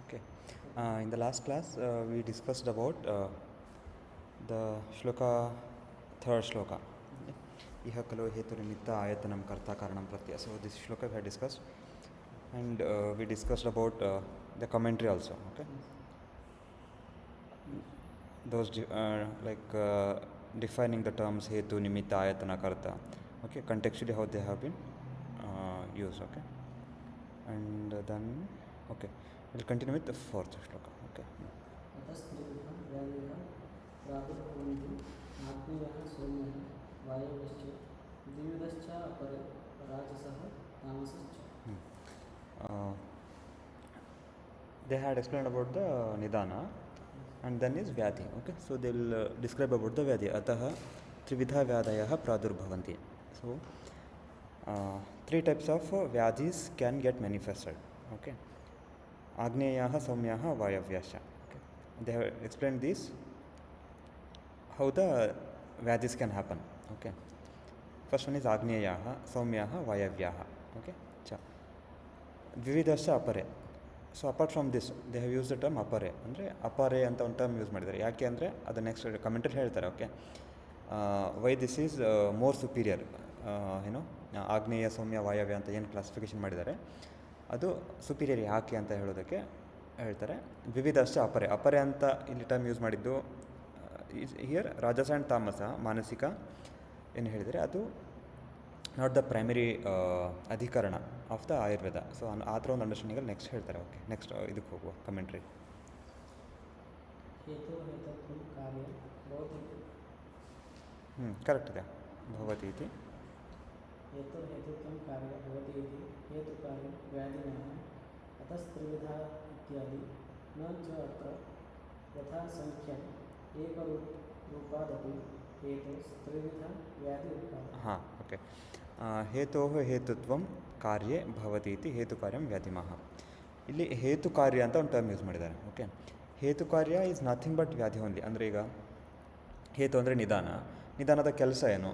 Okay. In the last class, we discussed about the shloka, third shloka. Iha kalo hetu nimitta ayatanam karta karanam pratya. So this shloka we had discussed, and we discussed about the commentary also. Okay. Those defining the terms hetu nimitta ayatana karta. Okay. Contextually how they have been used. Okay. And then okay, we'll continue with the fourth shloka. Okay. अतस्त्रिविधं व्याधिः प्रादुर्भवन्ति आत्मीयः सौम्यः वायव्यश्च द्विविधश्च अपरे राजसः तामसश्च. They had explained about the nidana and then is vyadhi. Okay, so they'll describe about the vyadhi. Ataha trividha vyadayah pradurbhavanti. So three types of vyadhis can get manifested. Okay, agneyaha, saumyaha, vayavyascha. Okay, they have explained this how the vyadhis can happen. Okay, first one is agneyaha, saumyaha, vayavyaha. Okay, cha dvividascha apare. So apart from this they have use the term ಅಪರೆ ಅಂದರೆ ಅಪಾರೆ ಅಂತ ಒಂದು term use ಮಾಡಿದ್ದಾರೆ. ಯಾಕೆ ಅಂದರೆ ಅದು next ಕಮೆಂಟಲ್ಲಿ ಹೇಳ್ತಾರೆ. Okay, why this is more superior, ಏನೋ ಆಗ್ನೇಯ ಸೌಮ್ಯ ವಾಯವ್ಯ ಅಂತ ಏನು ಕ್ಲಾಸಿಫಿಕೇಷನ್ ಮಾಡಿದ್ದಾರೆ ಅದು ಸುಪೀರಿಯರ್ ಯಾಕೆ ಅಂತ ಹೇಳೋದಕ್ಕೆ ಹೇಳ್ತಾರೆ. ವಿವಿಧ ಅಷ್ಟೇ ಅಪರೆ ಅಪರೆ ಅಂತ ಇಲ್ಲಿ ಟರ್ಮ್ ಯೂಸ್ ಮಾಡಿದ್ದು ಹಿಯರ್ ರಾಜಸ ಆ್ಯಂಡ್ ತಾಮಸ ಮಾನಸಿಕ ಏನು ಹೇಳಿದರೆ ಅದು ನಾಟ್ ದ ಪ್ರೈಮರಿ ಅಧಿಕರಣ ಆಫ್ ದ ಆಯುರ್ವೇದ. ಸೊ ಆ ಥರ ಒಂದು ಅಂಡರ್ಸ್ಟ್ಯಾಂಡಿಂಗಲ್ಲಿ ನೆಕ್ಸ್ಟ್ ಹೇಳ್ತಾರೆ. ಓಕೆ, ನೆಕ್ಸ್ಟ್ ಇದಕ್ಕೆ ಹೋಗುವ ಕಮೆಂಟ್ರಿ. ಕರೆಕ್ಟ್ ಇದೆ. ಭವತಿ ಇತಿ हेतुर्हेतुत्वं कार्य भवति इति हेतुकार्यं व्याधिनः अतस्त्रिविधा इत्यादि न च अत्र यथा संख्यम् एकरूपादपि हेतुस्त्रिविध व्याधि उत्पादः. ಹಾಂ, ಓಕೆ. ಹೇತೋಃ ಹೇತುತ್ವಂ ಕಾರ್ಯೇ ಭವತಿ ಇತಿ ಹೇತು ಕಾರ್ಯಂ ವ್ಯಾಧಿಮಃ. ಇಲ್ಲಿ ಹೇತು ಕಾರ್ಯ ಅಂತ ಒಂದು ಟರ್ಮ್ ಯೂಸ್ ಮಾಡಿದ್ದಾರೆ. ಓಕೆ, ಹೇತು ಕಾರ್ಯ ಈಸ್ ನಥಿಂಗ್ ಬಟ್ ವ್ಯಾಧಿ ಓನ್ಲಿ. ಅಂದರೆ ಈಗ ಹೇತು ಅಂದರೆ ನಿಧಾನ, ನಿಧಾನದ ಕೆಲಸ ಏನು,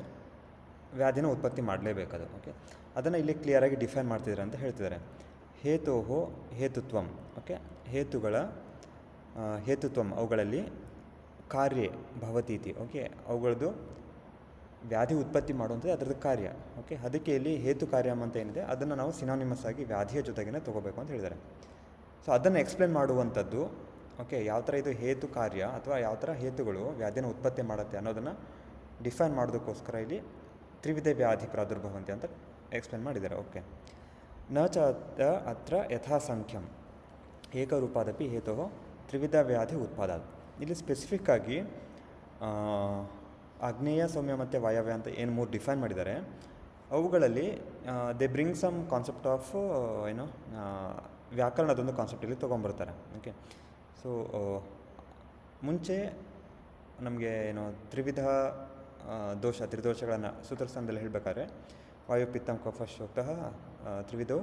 ವ್ಯಾಧಿನ ಉತ್ಪತ್ತಿ ಮಾಡಲೇಬೇಕದು. ಓಕೆ, ಅದನ್ನು ಇಲ್ಲಿ ಕ್ಲಿಯರಾಗಿ ಡಿಫೈನ್ ಮಾಡ್ತಿದ್ದಾರೆ ಅಂತ ಹೇಳ್ತಿದ್ದಾರೆ. ಹೇತೋಃ ಹೇತುತ್ವಂ. ಓಕೆ, ಹೇತುಗಳ ಹೇತುತ್ವಂ ಅವುಗಳಲ್ಲಿ ಕಾರ್ಯ ಭವತಿ ಇತಿ. ಓಕೆ, ಅವುಗಳದ್ದು ವ್ಯಾಧಿ ಉತ್ಪತ್ತಿ ಮಾಡುವಂಥದ್ದು ಅದರದ್ದು ಕಾರ್ಯ. ಓಕೆ, ಅದಕ್ಕೆ ಇಲ್ಲಿ ಹೇತು ಕಾರ್ಯ ಅಂತ ಏನಿದೆ ಅದನ್ನು ನಾವು ಸಿನಾನಿಮಸ್ ಆಗಿ ವ್ಯಾಧಿಯ ಜೊತೆಗೇ ತೊಗೋಬೇಕು ಅಂತ ಹೇಳಿದ್ದಾರೆ. ಸೊ ಅದನ್ನು ಎಕ್ಸ್ಪ್ಲೇನ್ ಮಾಡುವಂಥದ್ದು. ಓಕೆ, ಯಾವ ಥರ ಇದು ಹೇತು ಕಾರ್ಯ ಅಥವಾ ಯಾವ ಥರ ಹೇತುಗಳು ವ್ಯಾಧಿನ ಉತ್ಪತ್ತಿ ಮಾಡುತ್ತೆ ಅನ್ನೋದನ್ನು ಡಿಫೈನ್ ಮಾಡೋದಕ್ಕೋಸ್ಕರ ಇಲ್ಲಿ ತ್ರಿವಿಧ ವ್ಯಾಧಿ ಪ್ರಾದುರ್ಭವಂತಿ ಅಂತ ಎಕ್ಸ್ಪ್ಲೇನ್ ಮಾಡಿದ್ದಾರೆ. ಓಕೆ, ನ ಚ ಅತ್ರ ಯಥಾಸಂಖ್ಯಂ ಏಕರೂಪಾದಪಿ ಹೇತೋ ತ್ರಿವಿಧ ವ್ಯಾಧಿ ಉತ್ಪಾದಾತ್. ಇಲ್ಲಿ ಸ್ಪೆಸಿಫಿಕ್ಕಾಗಿ ಆಗ್ನೇಯ ಸೌಮ್ಯ ಮತ್ತು ವಾಯವ್ಯ ಅಂತ ಏನು ಮೂರು ಡಿಫೈನ್ ಮಾಡಿದ್ದಾರೆ ಅವುಗಳಲ್ಲಿ they bring some concept of ಏನೋ ವ್ಯಾಕರಣದೊಂದು ಕಾನ್ಸೆಪ್ಟ್ ಇಲ್ಲಿ ತೊಗೊಂಬರ್ತಾರೆ. ಓಕೆ, ಸೊ ಮುಂಚೆ ನಮಗೆ ಏನೋ ತ್ರಿವಿಧ ದೋಷ ತ್ರಿದೋಷಗಳನ್ನು ಸೂತ್ರಸ್ಥಾನದಲ್ಲಿ ಹೇಳಬೇಕಾದ್ರೆ ವಾಯು ಪಿತ್ತಂ ಕಫ ಶೋಕ್ತಃ ತ್ರಿವಿಧೋ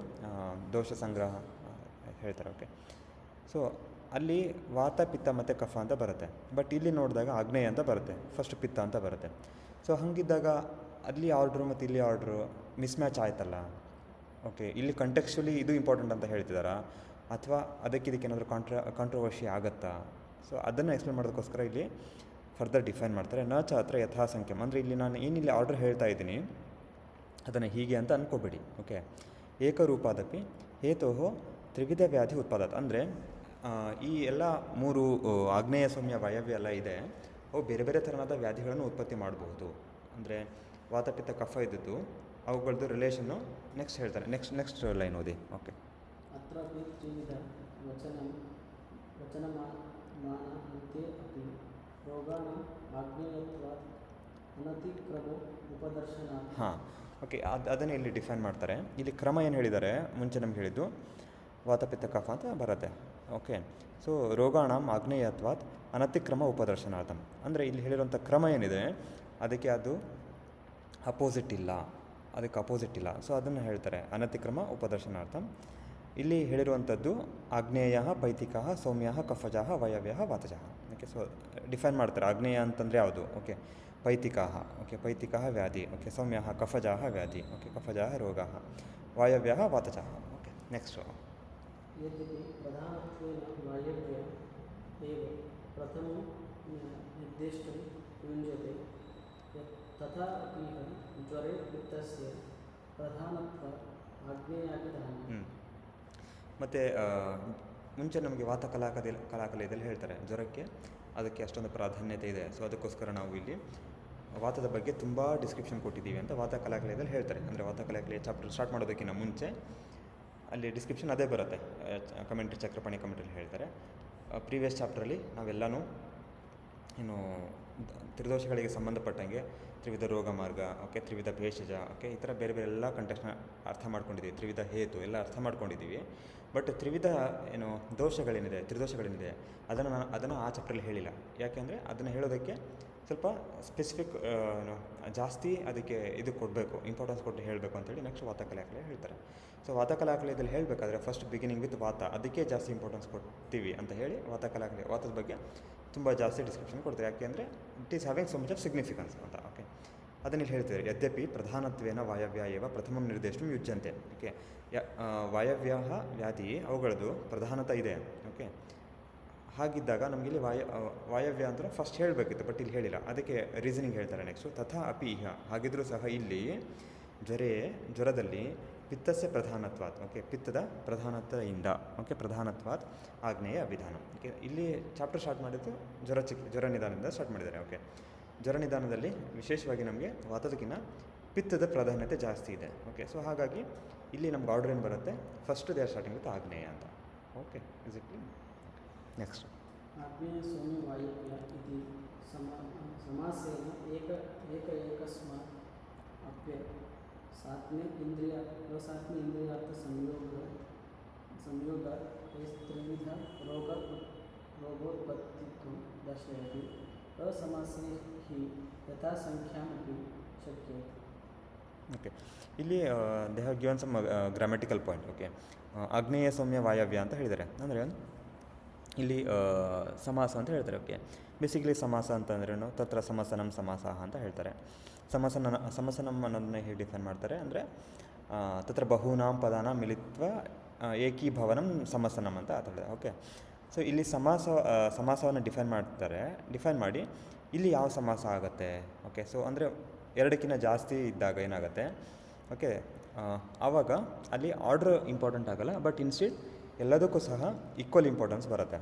ದೋಷ ಸಂಗ್ರಹ ಹೇಳ್ತಾರೆ. ಓಕೆ, ಸೊ ಅಲ್ಲಿ ವಾತ ಪಿತ್ತ ಮತ್ತು ಕಫ ಅಂತ ಬರುತ್ತೆ. ಬಟ್ ಇಲ್ಲಿ ನೋಡಿದಾಗ ಆಗ್ನೇಯ ಅಂತ ಬರುತ್ತೆ, ಫಸ್ಟ್ ಪಿತ್ತ ಅಂತ ಬರುತ್ತೆ. ಸೊ ಹಾಗಿದ್ದಾಗ ಅಲ್ಲಿ ಆರ್ಡ್ರು ಮತ್ತು ಇಲ್ಲಿ ಆರ್ಡ್ರು ಮಿಸ್ಮ್ಯಾಚ್ ಆಯ್ತಲ್ಲ. ಓಕೆ, ಇಲ್ಲಿ ಕಂಟೆಕ್ಸ್ಚುಲಿ ಇದು ಇಂಪಾರ್ಟೆಂಟ್ ಅಂತ ಹೇಳ್ತಿದ್ದಾರಾ ಅಥವಾ ಅದಕ್ಕೇನಾದರೂ ಕಾಂಟ್ರವರ್ಷಿ ಆಗುತ್ತಾ? ಸೊ ಅದನ್ನು ಎಕ್ಸ್ಪ್ಲೇನ್ ಮಾಡೋದಕ್ಕೋಸ್ಕರ ಇಲ್ಲಿ ಫರ್ದರ್ ಡಿಫೈನ್ ಮಾಡ್ತಾರೆ. ನ ಚ ಹತ್ರ ಯಥಾಸಂಖ್ಯಂ ಅಂದರೆ ಇಲ್ಲಿ ನಾನು ಏನಿಲ್ಲಿ ಆರ್ಡ್ರ್ ಹೇಳ್ತಾ ಇದ್ದೀನಿ ಅದನ್ನು ಹೀಗೆ ಅಂತ ಅಂದ್ಕೋಬೇಡಿ. ಓಕೆ, ಏಕರೂಪಾದಪಿ ಹೇತೋಃ ತ್ರಿವಿಧ ವ್ಯಾಧಿ ಉತ್ಪಾದತ್. ಅಂದರೆ ಈ ಎಲ್ಲ ಮೂರು ಆಗ್ನೇಯ ಸೌಮ್ಯ ವಾಯವ್ಯ ಎಲ್ಲ ಇದೆ, ಅವು ಬೇರೆ ಬೇರೆ ಥರನಾದ ವ್ಯಾಧಿಗಳನ್ನು ಉತ್ಪತ್ತಿ ಮಾಡಬಹುದು. ಅಂದರೆ ವಾತಪಿತ್ತ ಕಫ ಇದ್ದದ್ದು ಅವುಗಳದ್ದು ರಿಲೇಷನ್ನು ನೆಕ್ಸ್ಟ್ ಹೇಳ್ತಾರೆ. ನೆಕ್ಸ್ಟ್ ಲೈನ್ ಓದಿ. ಓಕೆ, ಅತ್ರಾಪಿ ತ್ರಿವಿಧ ವಚನಮಾನ ಅಂತೆ ಅಪಿ ರೋಗಾಣಾಂ ಆಗ್ನೇಯತ್ವಾತ್ ಅನತಿಕ್ರಮೋ ಉಪದರ್ಶನಾತ್. ಹಾಂ, ಓಕೆ, ಅದನ್ನೇ ಇಲ್ಲಿ ಡಿಫೈನ್ ಮಾಡ್ತಾರೆ. ಇಲ್ಲಿ ಕ್ರಮ ಏನು ಹೇಳಿದ್ದಾರೆ ಮುಂಚೆ ನಮ್ಗೆ ಹೇಳಿದ್ದು ವಾತಪಿತ್ತ ಕಫ ಅಂತ ಬರುತ್ತೆ. ಓಕೆ, ಸೊ ರೋಗಾಣಾಂ ಆಗ್ನೇಯತ್ವಾತ್ ಅನತಿಕ್ರಮ ಉಪದರ್ಶನಾರ್ಥಂ ಅಂದರೆ ಇಲ್ಲಿ ಹೇಳಿರುವಂಥ ಕ್ರಮ ಏನಿದೆ ಅದಕ್ಕೆ ಅದು ಅಪೋಸಿಟ್ ಇಲ್ಲ, ಅದಕ್ಕೆ ಅಪೋಸಿಟ್ ಇಲ್ಲ. ಸೊ ಅದನ್ನು ಹೇಳ್ತಾರೆ ಅನತಿಕ್ರಮ ಉಪದರ್ಶನಾರ್ಥಂ. ಇಲ್ಲಿ ಹೇಳಿರುವಂಥದ್ದು ಆಗ್ನೇಯ ಪೈತಿಕ ಸೌಮ್ಯ ಕಫಜ ವಾಯವ್ಯ ವಾತಜ. ಓಕೆ, ಸೊ ಡಿಫೈನ್ ಮಾಡ್ತಾರೆ ಆಗ್ನೇಯ ಅಂತಂದರೆ ಯಾವುದು. ಓಕೆ, ಪೈತಿಕ. ಓಕೆ, ಪೈತಿಕ ವ್ಯಾಧಿ. ಓಕೆ, ಸೌಮ್ಯ ಕಫಜ ವ್ಯಾಧಿ. ಓಕೆ, ಕಫಜ ರೋಗ. ವಾಯವ್ಯ ವಾತಜ. ಓಕೆ, ನೆಕ್ಸ್ಟು यद्यपि प्रधानत्वेन वायव्य एव प्रथमं निर्देष्टुं युञ्जते तथापि ज्वरे पित्तस्य प्रधानत्वात् ಆಗ್ನೇಯಾಭಿಧಾನ. ಮತ್ತು ಮುಂಚೆ ನಮಗೆ ವಾತ ಕಲಾಕಲೆಯಲ್ಲಿ ಹೇಳ್ತಾರೆ ಜ್ವರಕ್ಕೆ ಅದಕ್ಕೆ ಅಷ್ಟೊಂದು ಪ್ರಾಧಾನ್ಯತೆ ಇದೆ. ಸೊ ಅದಕ್ಕೋಸ್ಕರ ನಾವು ಇಲ್ಲಿ ವಾತದ ಬಗ್ಗೆ ತುಂಬ ಡಿಸ್ಕ್ರಿಪ್ಷನ್ ಕೊಟ್ಟಿದ್ದೀವಿ ಅಂತ ವಾತ ಕಲಾಕಲೆಯಲ್ಲಿ ಹೇಳ್ತಾರೆ. ಅಂದರೆ ವಾತ ಕಲಾಕಲೆ ಚಾಪ್ಟರ್ ಸ್ಟಾರ್ಟ್ ಮಾಡೋದಕ್ಕಿಂತ ಮುಂಚೆ ಅಲ್ಲಿ ಡಿಸ್ಕ್ರಿಪ್ಷನ್ ಅದೇ ಬರುತ್ತೆ. ಕಮೆಂಟ್ರಿ ಚಕ್ರಪಾಣಿ ಕಮೆಂಟ್ರಿಯಲ್ಲಿ ಹೇಳ್ತಾರೆ. ಪ್ರೀವಿಯಸ್ ಚಾಪ್ಟ್ರಲ್ಲಿ ನಾವೆಲ್ಲನೂ ಏನು ತ್ರಿದೋಷಗಳಿಗೆ ಸಂಬಂಧಪಟ್ಟಂಗೆ ತ್ರಿವಿಧ ರೋಗ ಮಾರ್ಗ, ಓಕೆ, ತ್ರಿವಿಧ ಭೇಷಜ, ಓಕೆ, ಈ ಥರ ಬೇರೆ ಬೇರೆ ಎಲ್ಲ ಕಂಟೆಕ್ಸ್ನ ಅರ್ಥ ಮಾಡ್ಕೊಂಡಿದ್ದೀವಿ. ತ್ರಿವಿಧ ಹೇತು ಎಲ್ಲ ಅರ್ಥ ಮಾಡ್ಕೊಂಡಿದ್ದೀವಿ. ಬಟ್ ತ್ರಿವಿಧ ಏನು ದೋಷಗಳೇನಿದೆ, ತ್ರಿದೋಷಗಳೇನಿದೆ ಅದನ್ನು ಆ ಚಾಪ್ಟ್ರಲ್ಲಿ ಹೇಳಿಲ್ಲ. ಯಾಕೆಂದರೆ ಅದನ್ನು ಹೇಳೋದಕ್ಕೆ ಸ್ವಲ್ಪ ಸ್ಪೆಸಿಫಿಕ್ ಜಾಸ್ತಿ ಅದಕ್ಕೆ ಇದು ಕೊಡಬೇಕು, ಇಂಪಾರ್ಟೆನ್ಸ್ ಕೊಟ್ಟು ಹೇಳಬೇಕು ಅಂತೇಳಿ ನೆಕ್ಸ್ಟ್ ವಾತ ಕಲಾಕಲೆ ಹೇಳ್ತಾರೆ. ಸೊ ವಾತ ಕಲಾಕಲೆಯಲ್ಲಿ ಹೇಳಬೇಕಾದ್ರೆ ಫಸ್ಟ್ ಬಿಗಿನಿಂಗ್ ವಿತ್ ವಾತ, ಅದಕ್ಕೆ ಜಾಸ್ತಿ ಇಂಪಾರ್ಟೆನ್ಸ್ ಕೊಡ್ತೀವಿ ಅಂತ ಹೇಳಿ ವಾತ ಕಲಾಕಲೆ ವಾತದ ಬಗ್ಗೆ ತುಂಬ ಜಾಸ್ತಿ ಡಿಸ್ಕ್ರಿಪ್ಷನ್ ಕೊಡ್ತಾರೆ. ಯಾಕೆಂದರೆ it is having so much of significance ಅಂತ. ಓಕೆ, ಅದನ್ನು ಇಲ್ಲಿ ಹೇಳ್ತಾರೆ. ಯದ್ಯಪಿ ಪ್ರಧಾನತ್ವೇನ ವಾಯವ್ಯ ಏವ ಪ್ರಥಮಂ ನಿರ್ದೇಶಂ ಯುಜ್ಯಂತೆ. ಓಕೆ, ವಾಯವ್ಯ ವ್ಯಾಧಿ ಅವುಗಳದ್ದು ಪ್ರಧಾನತ ಇದೆ. ಓಕೆ, ಹಾಗಿದ್ದಾಗ ನಮಗೆ ಇಲ್ಲಿ ವಾಯವ್ಯ ಅಂತ ಫಸ್ಟ್ ಹೇಳಬೇಕಿತ್ತು, ಬಟ್ ಇಲ್ಲಿ ಹೇಳಿಲ್ಲ. ಅದಕ್ಕೆ ರೀಸನಿಂಗ್ ಹೇಳ್ತಾರೆ ನೆಕ್ಸ್ಟು. ತಥಾ ಅಪಿ ಇಹ, ಹಾಗಿದ್ರೂ ಸಹ ಇಲ್ಲಿ ಜ್ವರದಲ್ಲಿ ಪಿತ್ತಸ್ಯ ಪ್ರಧಾನತ್ವಾತ್, ಓಕೆ, ಪಿತ್ತದ ಪ್ರಧಾನತೆಯಿಂದ, ಓಕೆ, ಪ್ರಧಾನತ್ವಾತ್ ಆಗ್ನೇಯ ಅಭಿಧಾನ. ಓಕೆ, ಇಲ್ಲಿ ಚಾಪ್ಟರ್ ಸ್ಟಾರ್ಟ್ ಮಾಡಿದ್ದು ಜ್ವರ ನಿಧಾನದಿಂದ ಸ್ಟಾರ್ಟ್ ಮಾಡಿದ್ದಾರೆ. ಓಕೆ, ಜ್ವರ ನಿಧಾನದಲ್ಲಿ ವಿಶೇಷವಾಗಿ ನಮಗೆ ವಾತದಕ್ಕಿಂತ ಪಿತ್ತದ ಪ್ರಾಧಾನ್ಯತೆ ಜಾಸ್ತಿ ಇದೆ. ಓಕೆ, ಸೊ ಹಾಗಾಗಿ ಇಲ್ಲಿ ನಮ್ಗೆ ಆರ್ಡರ್ ಏನು ಬರುತ್ತೆ, first they are starting with ಆಗ್ನೇಯ ಅಂತ. Okay, is it clean? Next ಆಗ್ನೇಯ ಸೌಮ್ಯ ವಾಯವ್ಯ ಇತಿ ಸಮಾಸೇನ ಏಕಸ್ಮಾತ್ ಅಪ್ಯ ಸಾತ್ಮ್ಯ ಇಂದ್ರಿಯ ಅಸಾತ್ಮ್ಯ ಇಂದ್ರಿಯಾರ್ಥ ಸಂಯೋಗ ತ್ರಿವಿಧ ರೋಗೋತ್ಪತ್ತಿತ್ವಂ ದರ್ಶಯತಿ. ಅಸಮಾಸೇ ಹಿ ಯಥಾಸಂಖ್ಯಾಮಪಿ ಶಕ್ಯತೆ. ಓಕೆ, ಇಲ್ಲಿ they have given some grammatical point. Okay, ಆಗ್ನೇಯ ಸೌಮ್ಯ ವಾಯವ್ಯ ಅಂತ ಹೇಳಿದ್ದಾರೆ. ಅಂದರೆ ಇಲ್ಲಿ ಸಮಾಸ ಅಂತ ಹೇಳ್ತಾರೆ. ಓಕೆ, ಬೇಸಿಕಲಿ ಸಮಾಸ ಅಂತಂದ್ರೇನು, ತತ್ರ ಸಮಸನಂ ಸಮಾಸಃ ಅಂತ ಹೇಳ್ತಾರೆ. ಸಮಸನಂ ಅನ್ನೋದನ್ನ ಹೇಗೆ ಡಿಫೈನ್ ಮಾಡ್ತಾರೆ ಅಂದರೆ ತತ್ರ ಬಹೂನಾಂ ಪದಾನಾಂ ಮಿಲಿತ್ವ ಏಕೀಭವನಂ ಸಮಸನಂ ಅಂತ ಹೇಳಿದೆ. ಓಕೆ, ಸೊ ಇಲ್ಲಿ ಸಮಾಸವನ್ನು ಡಿಫೈನ್ ಮಾಡಿ ಇಲ್ಲಿ ಯಾವ ಸಮಾಸ ಆಗುತ್ತೆ. ಓಕೆ, ಸೊ ಅಂದರೆ ಎರಡಕ್ಕಿಂತ ಜಾಸ್ತಿ ಇದ್ದಾಗ ಏನಾಗುತ್ತೆ, ಓಕೆ, ಆವಾಗ ಅಲ್ಲಿ ಆರ್ಡ್ರ್ ಇಂಪಾರ್ಟೆಂಟ್ ಆಗಲ್ಲ, ಬಟ್ ಇನ್ಸ್ಟೆಡ್ ಎಲ್ಲದಕ್ಕೂ ಸಹ ಈಕ್ವಲ್ ಇಂಪಾರ್ಟೆನ್ಸ್ ಬರುತ್ತೆ.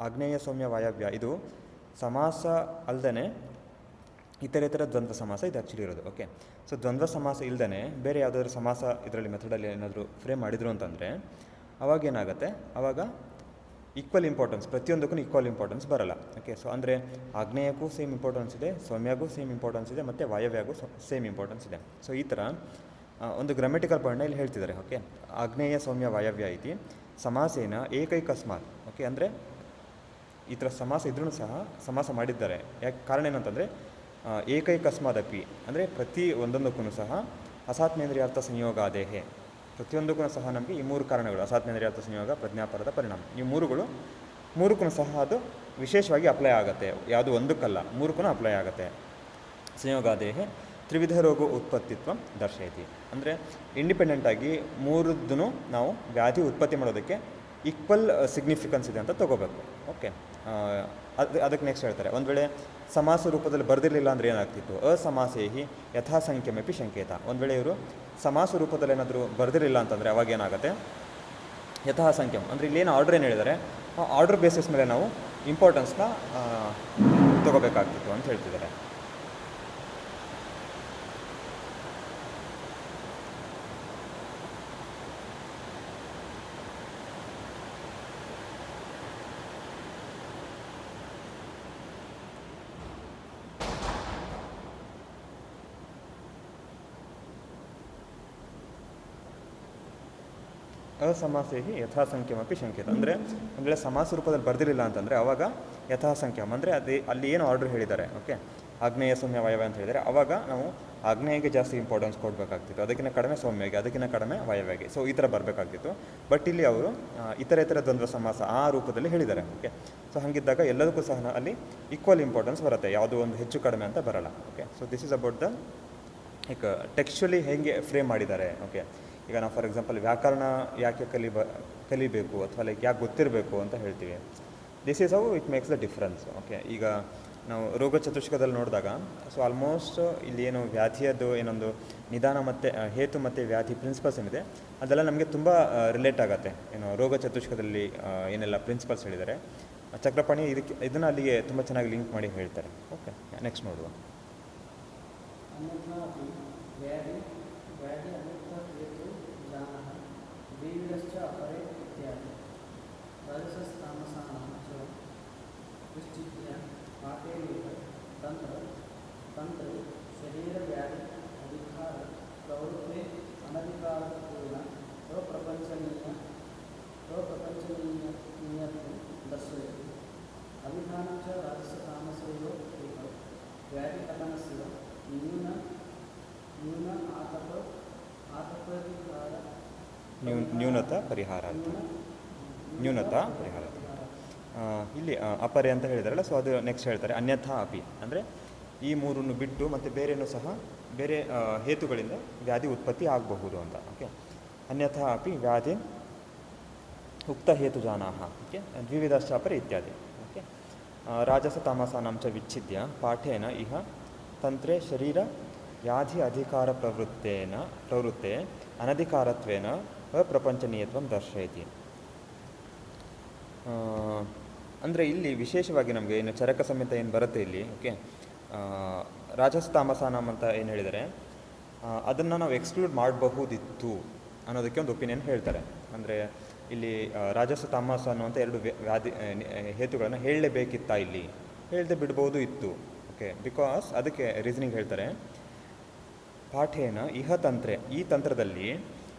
ಆಗ್ನೇಯ ಸೌಮ್ಯ ವಾಯವ್ಯ ಇದು ಸಮಾಸ ಅಲ್ಲದೆ ಇತರ ದ್ವಂದ್ವ ಸಮಾಸ ಇದು ಆ್ಯಕ್ಚುಲಿ ಇರೋದು. ಓಕೆ, ಸೊ ದ್ವಂದ್ವ ಸಮಾಸ ಇಲ್ಲದೇ ಬೇರೆ ಯಾವುದಾದ್ರೂ ಸಮಾಸ ಇದರಲ್ಲಿ ಮೆಥಡಲ್ಲಿ ಏನಾದರೂ ಫ್ರೇಮ್ ಮಾಡಿದ್ರು ಅಂತಂದರೆ ಅವಾಗ ಏನಾಗುತ್ತೆ, ಆವಾಗ ಈಕ್ವಲ್ ಇಂಪಾರ್ಟೆನ್ಸ್ ಪ್ರತಿಯೊಂದಕ್ಕೂ ಈಕ್ವಲ್ ಇಂಪಾರ್ಟೆನ್ಸ್ ಬರಲ್ಲ. ಓಕೆ, ಸೊ ಅಂದರೆ ಆಗ್ನೇಯಕ್ಕೂ ಸೇಮ್ ಇಂಪಾರ್ಟೆನ್ಸ್ ಇದೆ, ಸೌಮ್ಯಗೂ ಸೇಮ್ ಇಂಪಾರ್ಟೆನ್ಸ್ ಇದೆ, ಮತ್ತು ವಾಯವ್ಯಗೂ ಸೇಮ್ ಇಂಪಾರ್ಟೆನ್ಸ್ ಇದೆ. ಸೊ ಈ ಥರ ಒಂದು ಗ್ರಾಮ್ಯಾಟಿಕಲ್ ಪಾಯಿಂಟ್ನ ಇಲ್ಲಿ ಹೇಳ್ತಿದ್ದಾರೆ. ಓಕೆ, ಆಗ್ನೇಯ ಸೌಮ್ಯ ವಾಯವ್ಯ ಐತಿ ಸಮಾಸೇನ ಏಕೈಕಸ್ಮಾತ್. ಓಕೆ, ಅಂದರೆ ಈ ಥರ ಸಮಾಸ ಇದ್ರೂ ಸಹ ಸಮಾಸ ಮಾಡಿದ್ದಾರೆ. ಯಾಕೆ ಕಾರಣ ಏನಂತಂದರೆ ಏಕೈಕಸ್ಮಾದಪಿ ಅಂದರೆ ಪ್ರತಿ ಒಂದೊಂದಕ್ಕೂ ಸಹ ಅಸಾತ್ಮೇಂದ್ರಿಯಾರ್ಥ ಸಂಯೋಗಾದೇಹೆ, ಪ್ರತಿಯೊಂದಕ್ಕೂ ಸಹ ನಮಗೆ ಈ ಮೂರು ಕಾರಣಗಳು ಅಸಾತ್ಮೇಂದ್ರಿಯಾರ್ಥ ಸಂಯೋಗ ಪ್ರಜ್ಞಾಪರದ ಪರಿಣಾಮ, ಈ ಮೂರಕ್ಕೂ ಸಹ ಅದು ವಿಶೇಷವಾಗಿ ಅಪ್ಲೈ ಆಗುತ್ತೆ. ಯಾವುದು ಒಂದಕ್ಕಲ್ಲ, ಮೂರಕ್ಕೂ ಅಪ್ಲೈ ಆಗುತ್ತೆ. ಸಂಯೋಗಾದೇಹೆ ತ್ರಿವಿಧ ರೋಗ ಉತ್ಪತ್ತಿತ್ವ ದರ್ಶಯತಿ ಅಂದರೆ ಇಂಡಿಪೆಂಡೆಂಟಾಗಿ ಮೂರದ್ದೂ ನಾವು ವ್ಯಾಧಿ ಉತ್ಪತ್ತಿ ಮಾಡೋದಕ್ಕೆ ಈಕ್ವಲ್ ಸಿಗ್ನಿಫಿಕೆನ್ಸ್ ಇದೆ ಅಂತ ತೊಗೋಬೇಕು. ಓಕೆ, ಅದಕ್ಕೆ ನೆಕ್ಸ್ಟ್ ಹೇಳ್ತಾರೆ, ಒಂದು ವೇಳೆ ಸಮಾಸ ರೂಪದಲ್ಲಿ ಬರೆದಿರಲಿಲ್ಲ ಅಂದರೆ ಏನಾಗ್ತಿತ್ತು, ಅಸಮಾಸೇಹಿ ಯಥಾಸಂಖ್ಯಮಪಿ ಶಂಕೇತ. ಒಂದು ವೇಳೆ ಇವರು ಸಮಾಸ ರೂಪದಲ್ಲಿ ಏನಾದರೂ ಬರೆದಿರಲಿಲ್ಲ ಅಂತಂದರೆ ಅವಾಗ ಏನಾಗುತ್ತೆ, ಯಥಾಸಂಖ್ಯಂ ಅಂದರೆ ಇಲ್ಲೇನು ಆರ್ಡ್ರ್ ಏನು ಹೇಳಿದ್ದಾರೆ ಆ ಆರ್ಡ್ರ್ ಬೇಸಿಸ್ ಮೇಲೆ ನಾವು ಇಂಪಾರ್ಟೆನ್ಸ್ನ ತೊಗೋಬೇಕಾಗ್ತಿತ್ತು ಅಂತ ಹೇಳ್ತಿದ್ದಾರೆ. ಅಸಮಾಸೇಹಿ ಯಥಾಸಂಖ್ಯಮಪಿ ಶಂಕೇತ ಅಂದರೆ ಒಂದು ವೇಳೆ ಸಮಾಸ ರೂಪದಲ್ಲಿ ಬರೆದಿರಲಿಲ್ಲ ಅಂತಂದರೆ ಆವಾಗ ಯಥಾಸಂಖ್ಯಂ ಅಂದರೆ ಅಲ್ಲಿ ಏನು ಆರ್ಡ್ರ್ ಹೇಳಿದ್ದಾರೆ, ಓಕೆ, ಆಗ್ನೇಯ ಸೌಮ್ಯ ವಾಯವ್ಯ ಅಂತ ಹೇಳಿದರೆ ಆವಾಗ ನಾವು ಆಗ್ನೇಯಗೆ ಜಾಸ್ತಿ ಇಂಪಾರ್ಟೆನ್ಸ್ ಕೊಡಬೇಕಾಗ್ತಿತ್ತು, ಅದಕ್ಕಿಂತ ಕಡಿಮೆ ಸೌಮ್ಯಗೆ, ಅದಕ್ಕಿಂತ ಕಡಿಮೆ ವಾಯವ್ಯಗೆ. ಸೊ ಈ ಥರ ಬರಬೇಕಾಗ್ತಿತ್ತು. ಬಟ್ ಇಲ್ಲಿ ಅವರು ಇತರ ದ್ವಂದ್ವ ಸಮಾಸ ಆ ರೂಪದಲ್ಲಿ ಹೇಳಿದ್ದಾರೆ. ಓಕೆ, ಸೊ ಹಾಗಿದ್ದಾಗ ಎಲ್ಲದಕ್ಕೂ ಸಹ ಅಲ್ಲಿ ಈಕ್ವಲ್ ಇಂಪಾರ್ಟೆನ್ಸ್ ಬರುತ್ತೆ, ಯಾವುದೋ ಒಂದು ಹೆಚ್ಚು ಕಡಿಮೆ ಅಂತ ಬರಲ್ಲ. Okay, so this is about the textually ಹೇಗೆ ಫ್ರೇಮ್ ಮಾಡಿದ್ದಾರೆ. ಓಕೆ, ಈಗ ನಾವು ಫಾರ್ ಎಕ್ಸಾಂಪಲ್ ವ್ಯಾಕರಣ ಯಾಕೆ ಕಲಿಬೇಕು ಅಥವಾ ಲೈಕ್ ಯಾಕೆ ಗೊತ್ತಿರಬೇಕು ಅಂತ ಹೇಳ್ತೀವಿ. This is how it makes the difference. Okay, ಈಗ ನಾವು ರೋಗ ಚತುಷ್ಕದಲ್ಲಿ ನೋಡಿದಾಗ ಸೊ ಆಲ್ಮೋಸ್ಟ್ ಇಲ್ಲಿ ಏನು ವ್ಯಾಧಿಯದ್ದು ಏನೊಂದು ನಿಧಾನ ಮತ್ತು ಹೇತು ಮತ್ತು ವ್ಯಾಧಿ ಪ್ರಿನ್ಸಿಪಲ್ಸ್ ಏನಿದೆ ಅದೆಲ್ಲ ನಮಗೆ ತುಂಬ ರಿಲೇಟ್ ಆಗುತ್ತೆ. ಏನು ರೋಗ ಚತುಷ್ಕದಲ್ಲಿ ಏನೆಲ್ಲ ಪ್ರಿನ್ಸಿಪಲ್ಸ್ ಹೇಳಿದ್ದಾರೆ, ಚಕ್ರಪಾಣಿ ಇದನ್ನು ಅಲ್ಲಿಗೆ ತುಂಬ ಚೆನ್ನಾಗಿ ಲಿಂಕ್ ಮಾಡಿ ಹೇಳ್ತಾರೆ. ಓಕೆ, ನೆಕ್ಸ್ಟ್ ನೋಡುವ. अन्यथा अपि व्याधि व्याधि अनेकः हेतु जानाः द्विविधश्च अपरे इत्यादि रजसस्तामसानां च दुश्चित्या पाठेनेव तंत्र शरीरव्याधि अधिकार प्रवृत्ते अनधिकारत्वेन अप्रपंचनीयत्वं दर्शयति. अभिधानं च राजसतामसयोः एव व्याधिकथनस्य ನ್ಯೂನತಾ ಪರಿಹಾರ ಇಲ್ಲಿ ಅಪರೆ ಅಂತ ಹೇಳಿದಾರಲ್ಲ, ಸೊ ಅದು ನೆಕ್ಸ್ಟ್ ಹೇಳ್ತಾರೆ ಅನ್ಯಥಾ ಅಪಿ ಅಂದರೆ ಈ ಮೂರನ್ನು ಬಿಟ್ಟು ಮತ್ತು ಬೇರೆಯೂ ಸಹ ಬೇರೆ ಹೇತುಗಳಿಂದ ವ್ಯಾಧಿ ಉತ್ಪತ್ತಿ ಆಗಬಹುದು ಅಂತ. ಓಕೆ, ಅನ್ಯಥಾ ಅಪಿ ವ್ಯಾಧಿ ಉಕ್ತ ಹೇತು ಜಾನಾಹ. ಓಕೆ, ದ್ವಿವಿಧಶ್ಚಾಪರೆ ಇತ್ಯಾದಿ. ಓಕೆ, ರಾಜಸ ತಾಮಸಾನಾಂ ಚ ವಿಚ್ಛಿದ್ಯ ಪಾಠೇನ ಇಹ ತಂತ್ರೆ ಶರೀರ ವ್ಯಾಧಿ ಅಧಿಕಾರ ಪ್ರವೃತ್ತೆ ಅನಧಿಕಾರತ್ವೇನ ಅಪ್ರಪಂಚನೀಯತ್ವಂ ದರ್ಶಯತಿ. ಅಂದರೆ ಇಲ್ಲಿ ವಿಶೇಷವಾಗಿ ನಮಗೆ ಏನು ಚರಕ ಸಮೇತ ಏನು ಬರುತ್ತೆ ಇಲ್ಲಿ, ಓಕೆ, ರಾಜಸ ತಾಮಸಾನಾಂ ಅಂತ ಏನು ಹೇಳಿದರೆ ಅದನ್ನು ನಾವು ಎಕ್ಸ್ಕ್ಲೂಡ್ ಮಾಡಬಹುದಿತ್ತು ಅನ್ನೋದಕ್ಕೆ ಒಂದು ಒಪಿನಿಯನ್ ಹೇಳ್ತಾರೆ. ಅಂದರೆ ಇಲ್ಲಿ ರಾಜಸ ತಾಮಸ ಅನ್ನುವಂಥ ಎರಡು ವ್ಯಾಧಿ ಹೇತುಗಳನ್ನು ಹೇಳಲೇಬೇಕಿತ್ತಾ, ಇಲ್ಲಿ ಹೇಳದೆ ಬಿಡ್ಬೋದು ಇತ್ತು. ಓಕೆ, ಬಿಕಾಸ್ ಅದಕ್ಕೆ ರೀಸನಿಂಗ್ ಹೇಳ್ತಾರೆ ಪಾಠೇನ ಇಹ ತಂತ್ರೆ, ಈ ತಂತ್ರದಲ್ಲಿ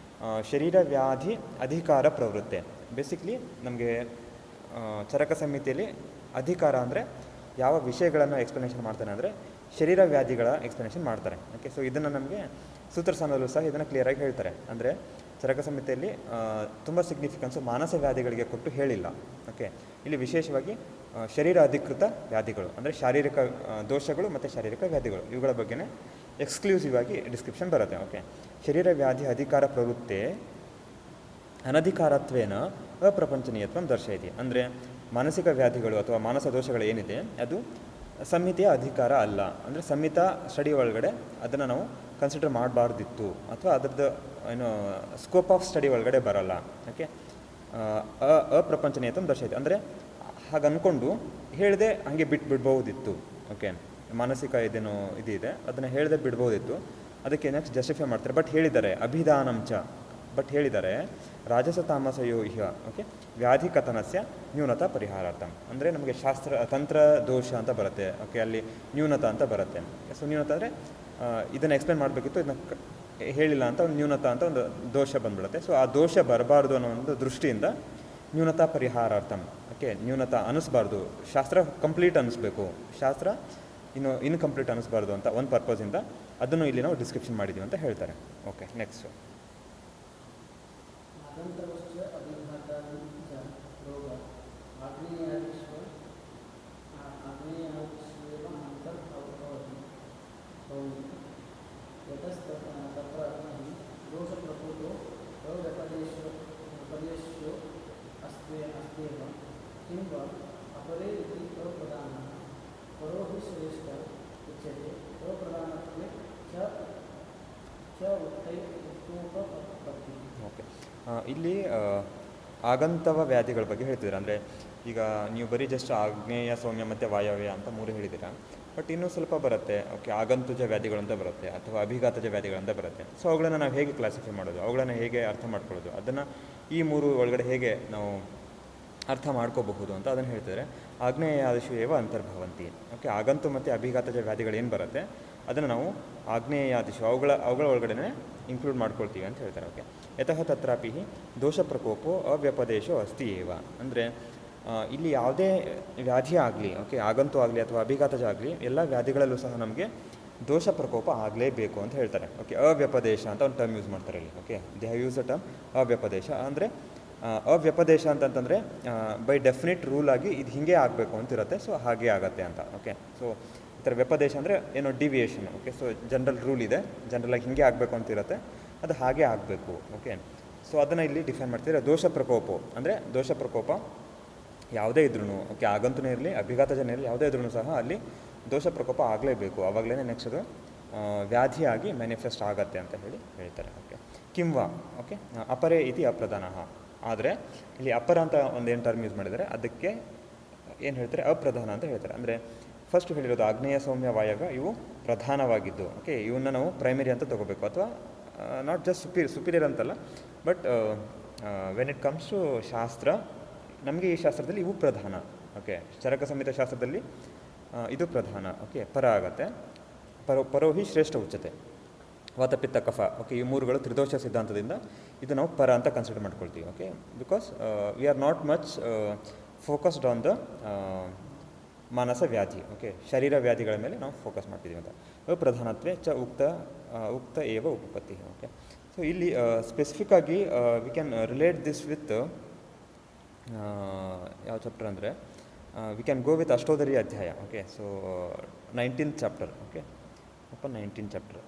ಶರೀರ ವ್ಯಾಧಿ ಅಧಿಕಾರ ಪ್ರವೃತ್ತೆ. ಬೇಸಿಕ್ಲಿ ನಮಗೆ ಚರಕ ಸಂಹಿತೆಯಲ್ಲಿ ಅಧಿಕಾರ ಅಂದರೆ ಯಾವ ವಿಷಯಗಳನ್ನು ಎಕ್ಸ್ಪ್ಲನೇಷನ್ ಮಾಡ್ತಾನೆ ಅಂದರೆ ಶರೀರ ವ್ಯಾಧಿಗಳ ಎಕ್ಸ್ಪ್ಲನೇಷನ್ ಮಾಡ್ತಾರೆ. ಓಕೆ, ಸೊ ಇದನ್ನು ನಮಗೆ ಸೂತ್ರಸಾನಲ್ಲೂ ಸಹ ಇದನ್ನು ಕ್ಲಿಯರಾಗಿ ಹೇಳ್ತಾರೆ. ಅಂದರೆ ಚರಕ ಸಂಹಿತೆಯಲ್ಲಿ ತುಂಬ ಸಿಗ್ನಿಫಿಕೆನ್ಸು ಮಾನಸ ವ್ಯಾಧಿಗಳಿಗೆ ಕೊಟ್ಟು ಹೇಳಿಲ್ಲ. ಓಕೆ, ಇಲ್ಲಿ ವಿಶೇಷವಾಗಿ ಶರೀರ ಅಧಿಕೃತ ವ್ಯಾಧಿಗಳು ಅಂದರೆ ಶಾರೀರಿಕ ದೋಷಗಳು ಮತ್ತು ಶಾರೀರಿಕ ವ್ಯಾಧಿಗಳು ಇವುಗಳ ಬಗ್ಗೆನೇ ಎಕ್ಸ್ಕ್ಲೂಸಿವ್ ಆಗಿ ಡಿಸ್ಕ್ರಿಪ್ಷನ್ ಬರುತ್ತೆ. ಓಕೆ, ಶರೀರ ವ್ಯಾಧಿ ಅಧಿಕಾರ ಪ್ರವೃತ್ತೆ ಅನಧಿಕಾರತ್ವೇನ ಅಪ್ರಪಂಚನೀಯತ್ವಂ ದರ್ಶಯತಿ. ಅಂದರೆ ಮಾನಸಿಕ ವ್ಯಾಧಿಗಳು ಅಥವಾ ಮಾನಸ ದೋಷಗಳು ಏನಿದೆ ಅದು ಸಂಹಿತೆಯ ಅಧಿಕಾರ ಅಲ್ಲ. ಅಂದರೆ ಸಂಹಿತಾ ಸ್ಟಡಿ ಒಳಗಡೆ ಅದನ್ನು ನಾವು ಕನ್ಸಿಡರ್ ಮಾಡಬಾರ್ದಿತ್ತು ಅಥವಾ ಅದರದ್ದು ಏನು ಸ್ಕೋಪ್ ಆಫ್ ಸ್ಟಡಿ ಒಳಗಡೆ ಬರಲ್ಲ. ಓಕೆ, ಅಪ್ರಪಂಚನೀಯತ್ವಂ ದರ್ಶಯತಿ ಅಂದರೆ ಹಾಗೆ ಅಂದ್ಕೊಂಡು ಹೇಳಿದೆ ಹಾಗೆ ಬಿಡ್ಬೋದಿತ್ತು. ಓಕೆ, ಮಾನಸಿಕ ಇದೇನೋ ಇದಿದೆ ಅದನ್ನು ಹೇಳದೆ ಬಿಡ್ಬೋದಿತ್ತು, ಅದಕ್ಕೆ ನೆಕ್ಸ್ಟ್ ಜಸ್ಟಿಫೈ ಮಾಡ್ತಾರೆ. ಬಟ್ ಹೇಳಿದ್ದಾರೆ ಅಭಿಧಾನಂಚ, ಬಟ್ ಹೇಳಿದ್ದಾರೆ ರಾಜಸ ತಾಮಸಯೋ ಇಹ. ಓಕೆ, ವ್ಯಾಧಿ ಕಥನಸ್ಯ ನ್ಯೂನತಾ ಪರಿಹಾರಾರ್ಥಂ ಅಂದರೆ ನಮಗೆ ತಂತ್ರ ದೋಷ ಅಂತ ಬರುತ್ತೆ. ಓಕೆ, ಅಲ್ಲಿ ನ್ಯೂನತಾ ಅಂತ ಬರುತ್ತೆ. ಸೊ ನ್ಯೂನತಾ ಅಂದರೆ ಇದನ್ನು ಎಕ್ಸ್ಪ್ಲೇನ್ ಮಾಡಬೇಕಿತ್ತು, ಇದನ್ನು ಹೇಳಿಲ್ಲ ಅಂತ ಒಂದು ನ್ಯೂನತಾ ಅಂತ ಒಂದು ದೋಷ ಬಂದ್ಬಿಡುತ್ತೆ. ಸೊ ಆ ದೋಷ ಬರಬಾರ್ದು ಅನ್ನೋ ಒಂದು ದೃಷ್ಟಿಯಿಂದ ನ್ಯೂನತಾ ಪರಿಹಾರಾರ್ಥಂ. ಓಕೆ, ನ್ಯೂನತಾ ಅನ್ನಿಸ್ಬಾರ್ದು, ಶಾಸ್ತ್ರ ಕಂಪ್ಲೀಟ್ ಅನ್ನಿಸ್ಬೇಕು, ಶಾಸ್ತ್ರ ಇನ್ಕಂಪ್ಲೀಟ್ ಅನ್ನಿಸ್ಬಾರ್ದು ಅಂತ ಒಂದು ಪರ್ಪಸಿಂದ ಅದನ್ನು ಇಲ್ಲಿ ನಾವು ಡಿಸ್ಕ್ರಿಪ್ಷನ್ ಮಾಡಿದ್ದೀವಿ ಅಂತ ಹೇಳ್ತಾರೆ. Okay, next. ಓಕೆ, ಇಲ್ಲಿ ಆಗಂತವ ವ್ಯಾಧಿಗಳ ಬಗ್ಗೆ ಹೇಳ್ತಿದ್ದಾರೆ. ಅಂದರೆ ಈಗ ನೀವು ಬರೀ ಜಸ್ಟ್ ಆಗ್ನೇಯ, ಸೌಮ್ಯ ಮತ್ತು ವಾಯವ್ಯ ಅಂತ ಮೂರು ಹೇಳಿದ್ದೀರಾ, ಬಟ್ ಇನ್ನೂ ಸ್ವಲ್ಪ ಬರುತ್ತೆ. ಓಕೆ, ಆಗಂತುಜ ವ್ಯಾಧಿಗಳಂತ ಬರುತ್ತೆ ಅಥವಾ ಅಭಿಘಾತಜ ವ್ಯಾಧಿಗಳಂತ ಬರುತ್ತೆ. ಸೊ ಅವುಗಳನ್ನು ನಾವು ಹೇಗೆ ಕ್ಲಾಸಿಫೈ ಮಾಡೋದು, ಅವುಗಳನ್ನು ಹೇಗೆ ಅರ್ಥ ಮಾಡ್ಕೊಳ್ಳೋದು, ಅದನ್ನು ಈ ಮೂರು ಒಳಗಡೆ ಹೇಗೆ ನಾವು ಅರ್ಥ ಮಾಡ್ಕೋಬಹುದು ಅಂತ ಅದನ್ನು ಹೇಳ್ತಿದ್ದಾರೆ. ಆಗ್ನೇಯಾದಿಷು ಏವ ಅಂತರ್ಭವಂತಿ. ಓಕೆ, ಆಗಂತು ಮತ್ತು ಅಭಿಘಾತಜ ವ್ಯಾಧಿಗಳು ಏನು ಬರುತ್ತೆ ಅದನ್ನು ನಾವು ಆಗ್ನೇಯಾದಿಷು ಅವುಗಳ ಒಳಗಡೆ ಇನ್ಕ್ಲೂಡ್ ಮಾಡ್ಕೊಳ್ತೀವಿ ಅಂತ ಹೇಳ್ತಾರೆ. ಓಕೆ, ಯತಃ ತತ್ರಾಪಿ ದೋಷ ಪ್ರಕೋಪೋ ಅವ್ಯಪದೇಶೋ ಅಸ್ತಿ ಏವ. ಅಂದರೆ ಇಲ್ಲಿ ಯಾವುದೇ ವ್ಯಾಧಿ ಆಗಲಿ, ಓಕೆ, ಆಗಂತು ಆಗಲಿ ಅಥವಾ ಅಭಿಘಾತಜ ಆಗಲಿ, ಎಲ್ಲ ವ್ಯಾಧಿಗಳಲ್ಲೂ ಸಹ ನಮಗೆ ದೋಷ ಪ್ರಕೋಪ ಆಗಲೇಬೇಕು ಅಂತ ಹೇಳ್ತಾರೆ. ಓಕೆ, ಅವ್ಯಪದೇಶ ಅಂತ ಒಂದು ಟರ್ಮ್ ಯೂಸ್ ಮಾಡ್ತಾರೆ ಇಲ್ಲಿ. Okay, they have use a term ಅವ್ಯಪದೇಶ. ಅಂದರೆ ಅವ್ಯಪದೇಶ ಅಂತಂತಂದರೆ ಬೈ ಡೆಫಿನಿಟ್ ರೂಲ್ ಆಗಿ ಇದು ಹೀಗೆ ಆಗಬೇಕು ಅಂತಿರುತ್ತೆ, ಸೊ ಹಾಗೆ ಆಗುತ್ತೆ ಅಂತ. ಓಕೆ, ಸೊ ಈ ಥರ ವ್ಯಪದೇಶ ಅಂದರೆ ಏನೋ deviation. Okay, so general rule ಇದೆ, ಜನರಲಾಗಿ ಹೀಗೆ ಆಗಬೇಕು ಅಂತಿರುತ್ತೆ, ಅದು ಹಾಗೆ ಆಗಬೇಕು. ಓಕೆ, ಸೊ ಅದನ್ನು ಇಲ್ಲಿ ಡಿಫೈನ್ ಮಾಡ್ತಿದ್ರೆ ದೋಷ ಪ್ರಕೋಪ ಅಂದರೆ ದೋಷ ಪ್ರಕೋಪ ಯಾವುದೇ ಇದ್ರೂ ಓಕೆ ಆಗಂತನೇ ಇರಲಿ ಅಭಿಘಾತಜನ್ಯ ಇರಲಿ ಯಾವುದೇ ಇದ್ರೂ ಸಹ ಅಲ್ಲಿ ದೋಷ ಪ್ರಕೋಪ ಆಗಲೇಬೇಕು. ಆವಾಗಲೇ ನೆಕ್ಸ್ಟ್ ಅದು ವ್ಯಾಧಿಯಾಗಿ ಮ್ಯಾನಿಫೆಸ್ಟ್ ಆಗತ್ತೆ ಅಂತ ಹೇಳ್ತಾರೆ. ಓಕೆ ಕಿಂವಾ ಓಕೆ ಅಪರೇ ಇತಿ ಅಪ್ರಧಾನ. ಆದರೆ ಇಲ್ಲಿ ಅಪರ ಅಂತ ಒಂದೇನು ಟರ್ಮ್ ಯೂಸ್ ಮಾಡಿದರೆ ಅದಕ್ಕೆ ಏನು ಹೇಳ್ತಾರೆ ಅಪ್ರಧಾನ ಅಂತ ಹೇಳ್ತಾರೆ. ಅಂದರೆ ಫಸ್ಟ್ ಹೇಳಿರೋದು ಆಗ್ನೇಯ ಸೌಮ್ಯ ವಾಯವ್ಯ ಇವು ಪ್ರಧಾನವಾಗಿದ್ದು. ಓಕೆ ಇವನ್ನ ನಾವು ಪ್ರೈಮರಿ ಅಂತ ತೊಗೋಬೇಕು, ಅಥವಾ ನಾಟ್ ಜಸ್ಟ್ ಸುಪೀರಿಯರ್ ಅಂತಲ್ಲ, but when it comes to ಶಾಸ್ತ್ರ ನಮಗೆ ಈ ಶಾಸ್ತ್ರದಲ್ಲಿ ಇವು ಪ್ರಧಾನ. ಓಕೆ ಚರಕ ಸಂಹಿತ ಶಾಸ್ತ್ರದಲ್ಲಿ ಇದು ಪ್ರಧಾನ. ಓಕೆ ಪರ ಆಗತ್ತೆ. ಪರೋಹಿ ಶ್ರೇಷ್ಠ ಉಚ್ಯತೆ ವಾತಪಿತ್ತ ಕಫ. ಓಕೆ ಈ ಮೂರುಗಳು ತ್ರಿದೋಷ ಸಿದ್ಧಾಂತದಿಂದ ಇದು ನಾವು ಪರ ಅಂತ ಕನ್ಸಿಡರ್ ಮಾಡ್ಕೊಳ್ತೀವಿ. Okay because we are not much focused on the ಮಾನಸ ವ್ಯಾಧಿ. ಓಕೆ ಶರೀರ ವ್ಯಾಧಿಗಳ ಮೇಲೆ ನಾವು ಫೋಕಸ್ ಮಾಡ್ತಿದ್ದೀವಿ ಅಂತ. ಅಪ್ರಧಾನತ್ವೇ ಚ ಉಕ್ತ ಏವ ಉಪಪತ್ತಿ. ಓಕೆ ಸೊ ಇಲ್ಲಿ ಸ್ಪೆಸಿಫಿಕ್ ಆಗಿ we can relate this with ಯಾವ ಚಾಪ್ಟರ್ ಅಂದರೆ ವಿ ಕ್ಯಾನ್ ಗೋ ವಿತ್ ಅಷ್ಟೋದರಿ ಅಧ್ಯಾಯ. Okay so 19th chapter. Okay open 19th chapter.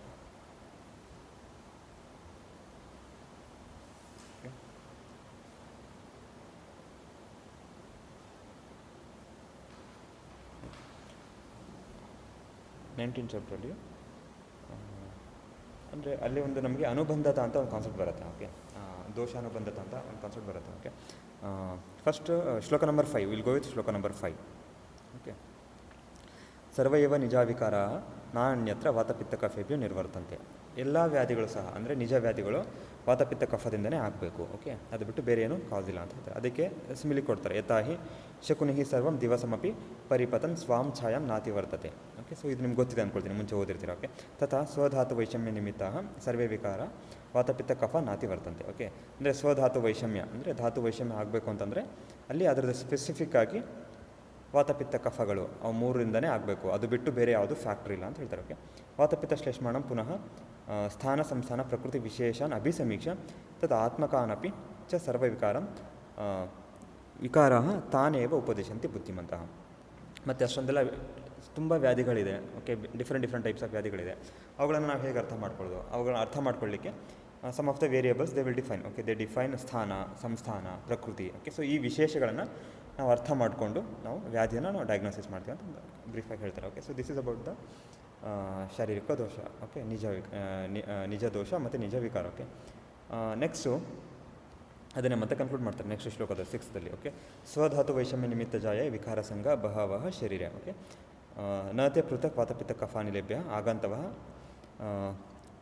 ಚಾಪ್ಟ್ರಲ್ಲಿ ಅಂದರೆ ಅಲ್ಲಿ ಒಂದು ನಮಗೆ ಅನುಬಂಧತ ಅಂತ ಒಂದು ಕಾನ್ಸೆಪ್ಟ್ ಬರುತ್ತೆ. ಓಕೆ ದೋಷಾನುಬಂಧತ ಅಂತ ಒಂದು ಕಾನ್ಸೆಪ್ಟ್ ಬರುತ್ತೆ. ಓಕೆ ಫಸ್ಟ್ ಶ್ಲೋಕ ನಂಬರ್ 5 ವಿಲ್ ಗೋ ವಿತ್ ಶ್ಲೋಕ ನಂಬರ್ 5. ಓಕೆ ಸರ್ವಯವ ನಿಜಾವಿಕಾರ ನಾಣ್ಯತ್ರ ವಾತಪಿತ್ತ ಕಫೇಭ್ಯೋ ನಿರ್ವರ್ತಂತೆ. ಎಲ್ಲ ವ್ಯಾಧಿಗಳು ಸಹ ಅಂದರೆ ನಿಜ ವ್ಯಾಧಿಗಳು ವಾತಪಿತ್ತ ಕಫದಿಂದನೇ ಆಗಬೇಕು. ಓಕೆ ಅದು ಬಿಟ್ಟು ಬೇರೆ ಏನು ಕಾಸ್ ಇಲ್ಲ ಅಂತ ಹೇಳ್ತಾರೆ. ಅದಕ್ಕೆ ಸಿಮಿಲಿ ಕೊಡ್ತಾರೆ. ಯಥಾಹಿ ಶಕುನಿಹಿ ಸರ್ವಂ ದಿವಸಮಪಿ ಪರಿಪತನ್ ಸ್ವಾಂ ಛಾಯಾಂ ನಾತಿ ವರ್ತತೆ. ಓಕೆ ಸೊ ಇದು ನಿಮ್ಗೆ ಗೊತ್ತಿದೆ ಅಂದ್ಕೊಳ್ತೀನಿ, ಮುಂಚೆ ಓದಿರ್ತೀರ. ಓಕೆ ತಥಾ ಸ್ವಧಾತು ವೈಷಮ್ಯ ನಿಮಿತ್ತ ಸರ್ವೇ ವಿಕಾರ ವಾತಪಿತ್ತ ಕಫ ನಾತಿ ವರ್ತಂತೆ. ಓಕೆ ಅಂದರೆ ಸ್ವಧಾತು ವೈಷಮ್ಯ ಅಂದರೆ ಧಾತು ವೈಷಮ್ಯ ಆಗಬೇಕು ಅಂತಂದರೆ ಅಲ್ಲಿ ಅದರದ್ದು ಸ್ಪೆಸಿಫಿಕ್ ಆಗಿ ವಾತಪಿತ್ತ ಕಫಗಳು ಅವು ಮೂರರಿಂದನೇ ಆಗಬೇಕು, ಅದು ಬಿಟ್ಟು ಬೇರೆ ಯಾವುದು ಫ್ಯಾಕ್ಟ್ರಿ ಇಲ್ಲ ಅಂತ ಹೇಳ್ತಾರೆ. ಓಕೆ ವಾತಪಿತ್ತ ಶ್ಲೇಷ್ಮಾಣಂ ಪುನಃ ಸ್ಥಾನ ಸಂಸ್ಥಾನ ಪ್ರಕೃತಿ ವಿಶೇಷಾನ್ ಅಭಿಸಮೀಕ್ಷ ತದ್ ಆತ್ಮಕಾನಪಿ ಚ ಸರ್ವವಿಕಾರಂ ವಿಕಾರ ತಾನೇವ ಉಪದೇಶಂತಿ ಬುದ್ಧಿಮಂತಃ. ಮತ್ತು ಅಷ್ಟೊಂದೆಲ್ಲ ತುಂಬ ವ್ಯಾಧಿಗಳಿದೆ. ಓಕೆ ಡಿಫ್ರೆಂಟ್ ಟೈಪ್ಸ್ ಆಫ್ ವ್ಯಾಧಿಗಳಿದೆ. ಅವುಗಳನ್ನು ನಾವು ಹೇಗೆ ಅರ್ಥ ಮಾಡ್ಕೊಳ್ಳೋದು? ಅವುಗಳನ್ನ ಅರ್ಥ ಮಾಡ್ಕೊಳ್ಳಿಕ್ಕೆ some of the variables they will define. Okay they define ಸ್ಥಾನ ಸಂಸ್ಥಾನ ಪ್ರಕೃತಿ. ಓಕೆ ಸೊ ಈ ವಿಶೇಷಗಳನ್ನು ನಾವು ಅರ್ಥ ಮಾಡಿಕೊಂಡು ನಾವು ವ್ಯಾಧಿಯನ್ನು ನಾವು ಡಯಾಗ್ನೋಸಿಸ್ ಮಾಡ್ತೀವಿ ಅಂತ ಬ್ರೀಫಾಗಿ ಹೇಳ್ತಾರೆ. Okay so this is about the ಶಾರೀರಿಕ ದೋಷ. ಓಕೆ ನಿಜ ದೋಷ ಮತ್ತು ನಿಜ ವಿಕಾರ. ಓಕೆ ನೆಕ್ಸ್ಟು ಅದನ್ನೇ ಮತ್ತೆ ಕನ್ಕ್ಲೂಡ್ ಮಾಡ್ತಾರೆ ನೆಕ್ಸ್ಟ್ ಶ್ಲೋಕದ 6th. ಓಕೆ ಸ್ವಧಾತು ವೈಷಮ್ಯ ನಿಮಿತ್ತ ಜಾಯ ವಿಕಾರ ಸಂಘ ಬಹವಃ ಶರೀರ. ಓಕೆ ನತೆ ಪೃಥಕ್ ವಾತಪಿತ್ತ ಕಫಾನಿ ಲಭ್ಯ ಆಗಂತವಃ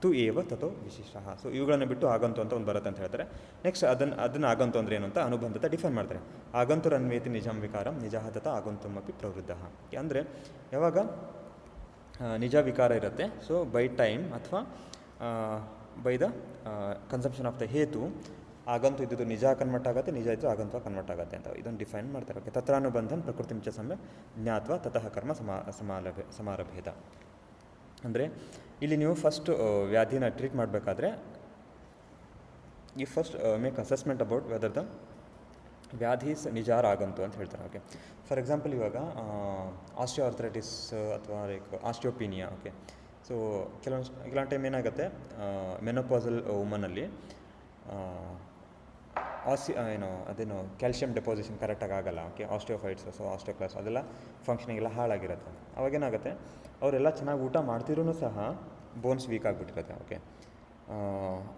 ತು ಏವ ತಥೋ ವಿಶಿಷ್ಟ. ಸೊ ಇವುಗಳನ್ನು ಬಿಟ್ಟು ಆಗಂತು ಅಂತ ಒಂದು ಬರುತ್ತೆ ಅಂತ ಹೇಳ್ತಾರೆ. ನೆಕ್ಸ್ಟ್ ಅದನ್ನು ಆಗಂತು ಅಂದರೆ ಏನು ಅಂತ ಅನುಬಂಧತ ಡಿಫೈನ್ ಮಾಡ್ತಾರೆ. ಆಗಂತುರನ್ವೇತಿ ನಿಜಂ ವಿಕಾರಂ ನಿಜ ತಥ ಆಗಂತುಮಪಿ ಪ್ರವೃದ್ಧ. ಅಂದರೆ ಯಾವಾಗ ನಿಜ ವಿಕಾರ ಇರುತ್ತೆ, ಸೊ ಬೈ ಟೈಮ್ ಅಥವಾ by the consumption of the ಹೇತು ಆಗಂತು ಇದ್ದಿದ್ದು ನಿಜ ಕನ್ವರ್ಟ್ ಆಗುತ್ತೆ, ನಿಜ ಇದ್ದು ಆಗಂತು ಕನ್ವರ್ಟ್ ಆಗುತ್ತೆ ಅಂತ ಇದನ್ನು ಡಿಫೈನ್ ಮಾಡ್ತಾರೆ. ಓಕೆ ತತ್ರಾನುಬಂಧನ್ ಪ್ರಕೃತಿ ಮಿಚ್ಚ ಸಮ್ಯ ಜ್ಞಾತ್ವ ತತಃ ಕರ್ಮ ಸಮಾರಭೇದ. ಅಂದರೆ ಇಲ್ಲಿ ನೀವು ಫಸ್ಟ್ ವ್ಯಾಧಿನ ಟ್ರೀಟ್ ಮಾಡಬೇಕಾದ್ರೆ you first make assessment about whether the ವ್ಯಾಧಿ ನಿಜಾರ ಆಗಂತು ಅಂತ ಹೇಳ್ತಾರೆ. ಓಕೆ ಫಾರ್ ಎಕ್ಸಾಂಪಲ್ ಇವಾಗ ಆಸ್ಟಿಯೋಆರ್ಥರೈಟಿಸ್ ಅಥವಾ ಲೈಕ್ ಆಸ್ಟಿಯೋಪೀನಿಯಾ. ಓಕೆ ಸೊ ಕೆಲವೊಂದು ಟೈಮ್ ಏನಾಗುತ್ತೆ ಮೆನೋಪಾಸಲ್ ವುಮನಲ್ಲಿ ಅದೇನು ಕ್ಯಾಲ್ಶಿಯಂ ಡೆಪಾಸಿಷನ್ ಕರೆಕ್ಟಾಗಿ ಆಗಲ್ಲ. ಓಕೆ ಆಸ್ಟಿಯೋಫೈಟ್ಸ್ ಸೊ ಆಸ್ಟಿಯೋಕ್ಲಾಸ್ ಅದೆಲ್ಲ ಫಂಕ್ಷನಿಂಗ್ ಎಲ್ಲ ಹಾಳಾಗಿರುತ್ತೆ. ಅವಾಗೇನಾಗುತ್ತೆ ಅವರೆಲ್ಲ ಚೆನ್ನಾಗಿ ಊಟ ಮಾಡ್ತಿರೂ ಸಹ ಬೋನ್ಸ್ ವೀಕ್ ಆಗಿಬಿಟ್ಟಿರುತ್ತೆ. ಓಕೆ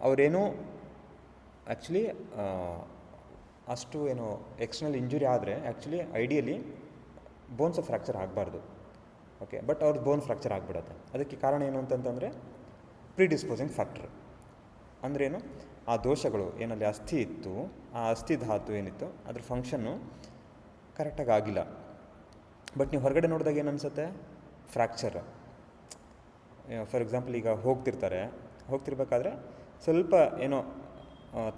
ಅವರೇನು ಆ್ಯಕ್ಚುಲಿ ಅಷ್ಟು ಏನು ಎಕ್ಸ್ಟರ್ನಲ್ ಇಂಜುರಿ ಆದರೆ ಆ್ಯಕ್ಚುಲಿ ಐಡಿಯಲಿ ಬೋನ್ಸ್ ಫ್ರ್ಯಾಕ್ಚರ್ ಆಗಬಾರ್ದು. ಓಕೆ ಬಟ್ ಅವ್ರದ್ದು ಬೋನ್ ಫ್ರ್ಯಾಕ್ಚರ್ ಆಗಿಬಿಡುತ್ತೆ. ಅದಕ್ಕೆ ಕಾರಣ ಏನು ಅಂತಂತಂದರೆ ಪ್ರಿಡಿಸ್ಪೋಸಿಂಗ್ ಫ್ಯಾಕ್ಟರ್. ಅಂದ್ರೇನು ಆ ದೋಷಗಳು ಏನಲ್ಲಿ ಅಸ್ಥಿ ಇತ್ತು, ಆ ಅಸ್ಥಿ ಧಾತು ಏನಿತ್ತು ಅದ್ರ ಫಂಕ್ಷನ್ನು ಕರೆಕ್ಟಾಗಿ ಆಗಿಲ್ಲ. ಬಟ್ ನೀವು ಹೊರಗಡೆ ನೋಡಿದಾಗ ಏನು ಅನಿಸುತ್ತೆ ಫ್ರ್ಯಾಕ್ಚರ್. ಫಾರ್ ಎಕ್ಸಾಂಪಲ್ ಈಗ ಹೋಗ್ತಿರ್ಬೇಕಾದ್ರೆ ಸ್ವಲ್ಪ ಏನೋ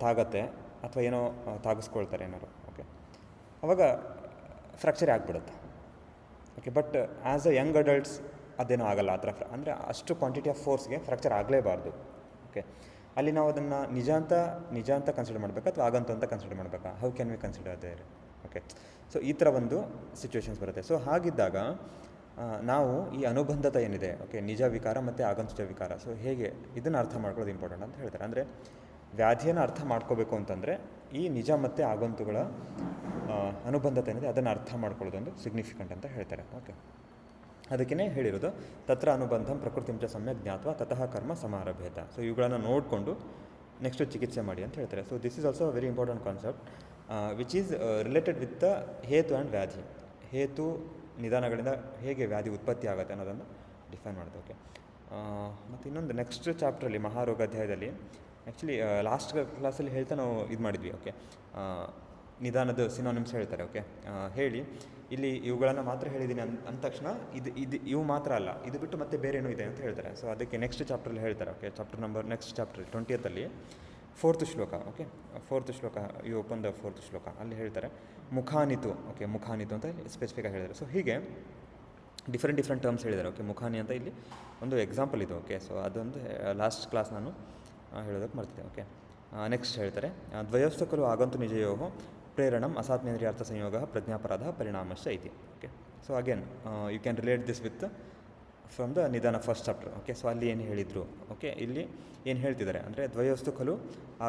ತಾಗತ್ತೆ ಅಥವಾ ಏನೋ ತಾಗಿಸ್ಕೊಳ್ತಾರೆ ಏನಾರು. ಓಕೆ ಆವಾಗ ಫ್ರ್ಯಾಕ್ಚರ್ ಆಗಿಬಿಡುತ್ತೆ. Okay but as a young adults ಅದೇನೋ ಆಗಲ್ಲ ಆ ಥರ. ಅಂದರೆ ಅಷ್ಟು ಕ್ವಾಂಟಿಟಿ ಆಫ್ ಫೋರ್ಸ್ಗೆ ಫ್ರ್ಯಾಕ್ಚರ್ ಆಗಲೇಬಾರ್ದು. ಓಕೆ ಅಲ್ಲಿ ನಾವು ಅದನ್ನು ನಿಜ ಅಂತ ಕನ್ಸಿಡರ್ ಮಾಡಬೇಕಾ ಅಥವಾ ಆಗಂತು ಅಂತ ಕನ್ಸಿಡರ್ ಮಾಡಬೇಕಾ? How can we consider there? Okay so ಈ ಥರ ಒಂದು ಸಿಚುವೇಶನ್ಸ್ ಬರುತ್ತೆ. ಸೊ ಹಾಗಿದ್ದಾಗ ನಾವು ಈ ಅನುಬಂಧತೆ ಏನಿದೆ, ಓಕೆ ನಿಜ ವಿಕಾರ ಮತ್ತು ಆಗಂತುಜ ವಿಕಾರ, ಸೊ ಹೇಗೆ ಇದನ್ನು ಅರ್ಥ ಮಾಡ್ಕೊಳ್ಳೋದು ಇಂಪಾರ್ಟೆಂಟ್ ಅಂತ ಹೇಳ್ತಾರೆ. ಅಂದರೆ ವ್ಯಾಧಿಯನ್ನು ಅರ್ಥ ಮಾಡ್ಕೋಬೇಕು ಅಂತಂದರೆ ಈ ನಿಜ ಮತ್ತು ಆಗಂತುಗಳ ಅನುಬಂಧತೆ ಏನಿದೆ ಅದನ್ನು ಅರ್ಥ ಮಾಡ್ಕೊಳ್ಳೋದೊಂದು ಸಿಗ್ನಿಫಿಕೆಂಟ್ ಅಂತ ಹೇಳ್ತಾರೆ. ಓಕೆ, ಅದಕ್ಕೇ ಹೇಳಿರೋದು ತತ್ರ ಅನುಬಂಧಂ ಪ್ರಕೃತಿಂಚ ಸಮ್ಯಕ್ ಜ್ಞಾತ್ವ ತತಃ ಕರ್ಮ ಸಮಾರಭ್ಯತ. ಸೊ ಇವುಗಳನ್ನು ನೋಡಿಕೊಂಡು ನೆಕ್ಸ್ಟು ಚಿಕಿತ್ಸೆ ಮಾಡಿ ಅಂತ ಹೇಳ್ತಾರೆ. So this is also very important concept which is related with the ಹೇತು ಆ್ಯಂಡ್ ವ್ಯಾಧಿ. ಹೇತು ನಿಧಾನಗಳಿಂದ ಹೇಗೆ ವ್ಯಾಧಿ ಉತ್ಪತ್ತಿ ಆಗುತ್ತೆ ಅನ್ನೋದನ್ನು ಡಿಫೈನ್ ಮಾಡೋದು. ಓಕೆ, ಮತ್ತು ಇನ್ನೊಂದು ನೆಕ್ಸ್ಟ್ ಚಾಪ್ಟ್ರಲ್ಲಿ ಮಹಾರೋಗ ಅಧ್ಯಾಯದಲ್ಲಿ ಆ್ಯಕ್ಚುಲಿ ಲಾಸ್ಟ್ ಕ್ಲಾಸಲ್ಲಿ ಹೇಳ್ತಾ ನಾವು ಇದು ಮಾಡಿದ್ವಿ. ಓಕೆ, ನಿಧಾನದ ಸಿನೋನಿಮ್ಸ್ ಹೇಳ್ತಾರೆ. ಓಕೆ, ಹೇಳಿ ಇಲ್ಲಿ ಇವುಗಳನ್ನು ಮಾತ್ರ ಹೇಳಿದ್ದೀನಿ ಅಂದ ತಕ್ಷಣ ಇವು ಮಾತ್ರ ಅಲ್ಲ, ಇದು ಬಿಟ್ಟು ಮತ್ತೆ ಬೇರೆ ಏನೂ ಇದೆ ಅಂತ ಹೇಳ್ತಾರೆ. ಸೊ ಅದಕ್ಕೆ ನೆಕ್ಸ್ಟ್ ಚಾಪ್ಟ್ರಲ್ಲಿ ಹೇಳ್ತಾರೆ. Okay, next chapter 20th 4th ಶ್ಲೋಕ. ಓಕೆ, 4th ಶ್ಲೋಕ, ಯು ಓಪನ್ ದ 4th ಶ್ಲೋಕ, ಅಲ್ಲಿ ಹೇಳ್ತಾರೆ ಮುಖಾನಿತು. ಓಕೆ, ಮುಖಾನಿತು ಅಂತ ಸ್ಪೆಸಿಫಿಕಾಗಿ ಹೇಳಿದ್ದಾರೆ. ಸೊ ಹೀಗೆ ಡಿಫ್ರೆಂಟ್ ಟರ್ಮ್ಸ್ ಹೇಳಿದ್ದಾರೆ. ಓಕೆ, ಮುಖಾನಿ ಅಂತ ಇಲ್ಲಿ ಒಂದು ಎಕ್ಸಾಂಪಲ್ ಇದು. ಓಕೆ, ಸೊ ಅದೊಂದು ಲಾಸ್ಟ್ ಕ್ಲಾಸ್ ನಾನು ಹೇಳೋದಕ್ಕೆ ಮರ್ತಿದ್ದೆ. ಓಕೆ, ನೆಕ್ಸ್ಟ್ ಹೇಳ್ತಾರೆ ದ್ವಯೋಸ್ತು ಖಲು ಆಗಂತು ನಿಜಯೋ ಪ್ರೇರಣಂ ಅಸಾತ್ಮೇಂದ್ರಿಯಾರ್ಥ ಸಂಯೋಗ ಪ್ರಜ್ಞಾಪರಾಧ ಪರಿಣಾಮಶ್ಚ ಐತಿ. Okay, so again you can relate this with from the ನಿಧಾನ ಫಸ್ಟ್ ಚಾಪ್ಟರ್. ಓಕೆ, ಸೊ ಅಲ್ಲಿ ಏನು ಹೇಳಿದರು. ಓಕೆ, ಇಲ್ಲಿ ಏನು ಹೇಳ್ತಿದ್ದಾರೆ ಅಂದರೆ ದ್ವಯೋಸ್ತು ಖಲು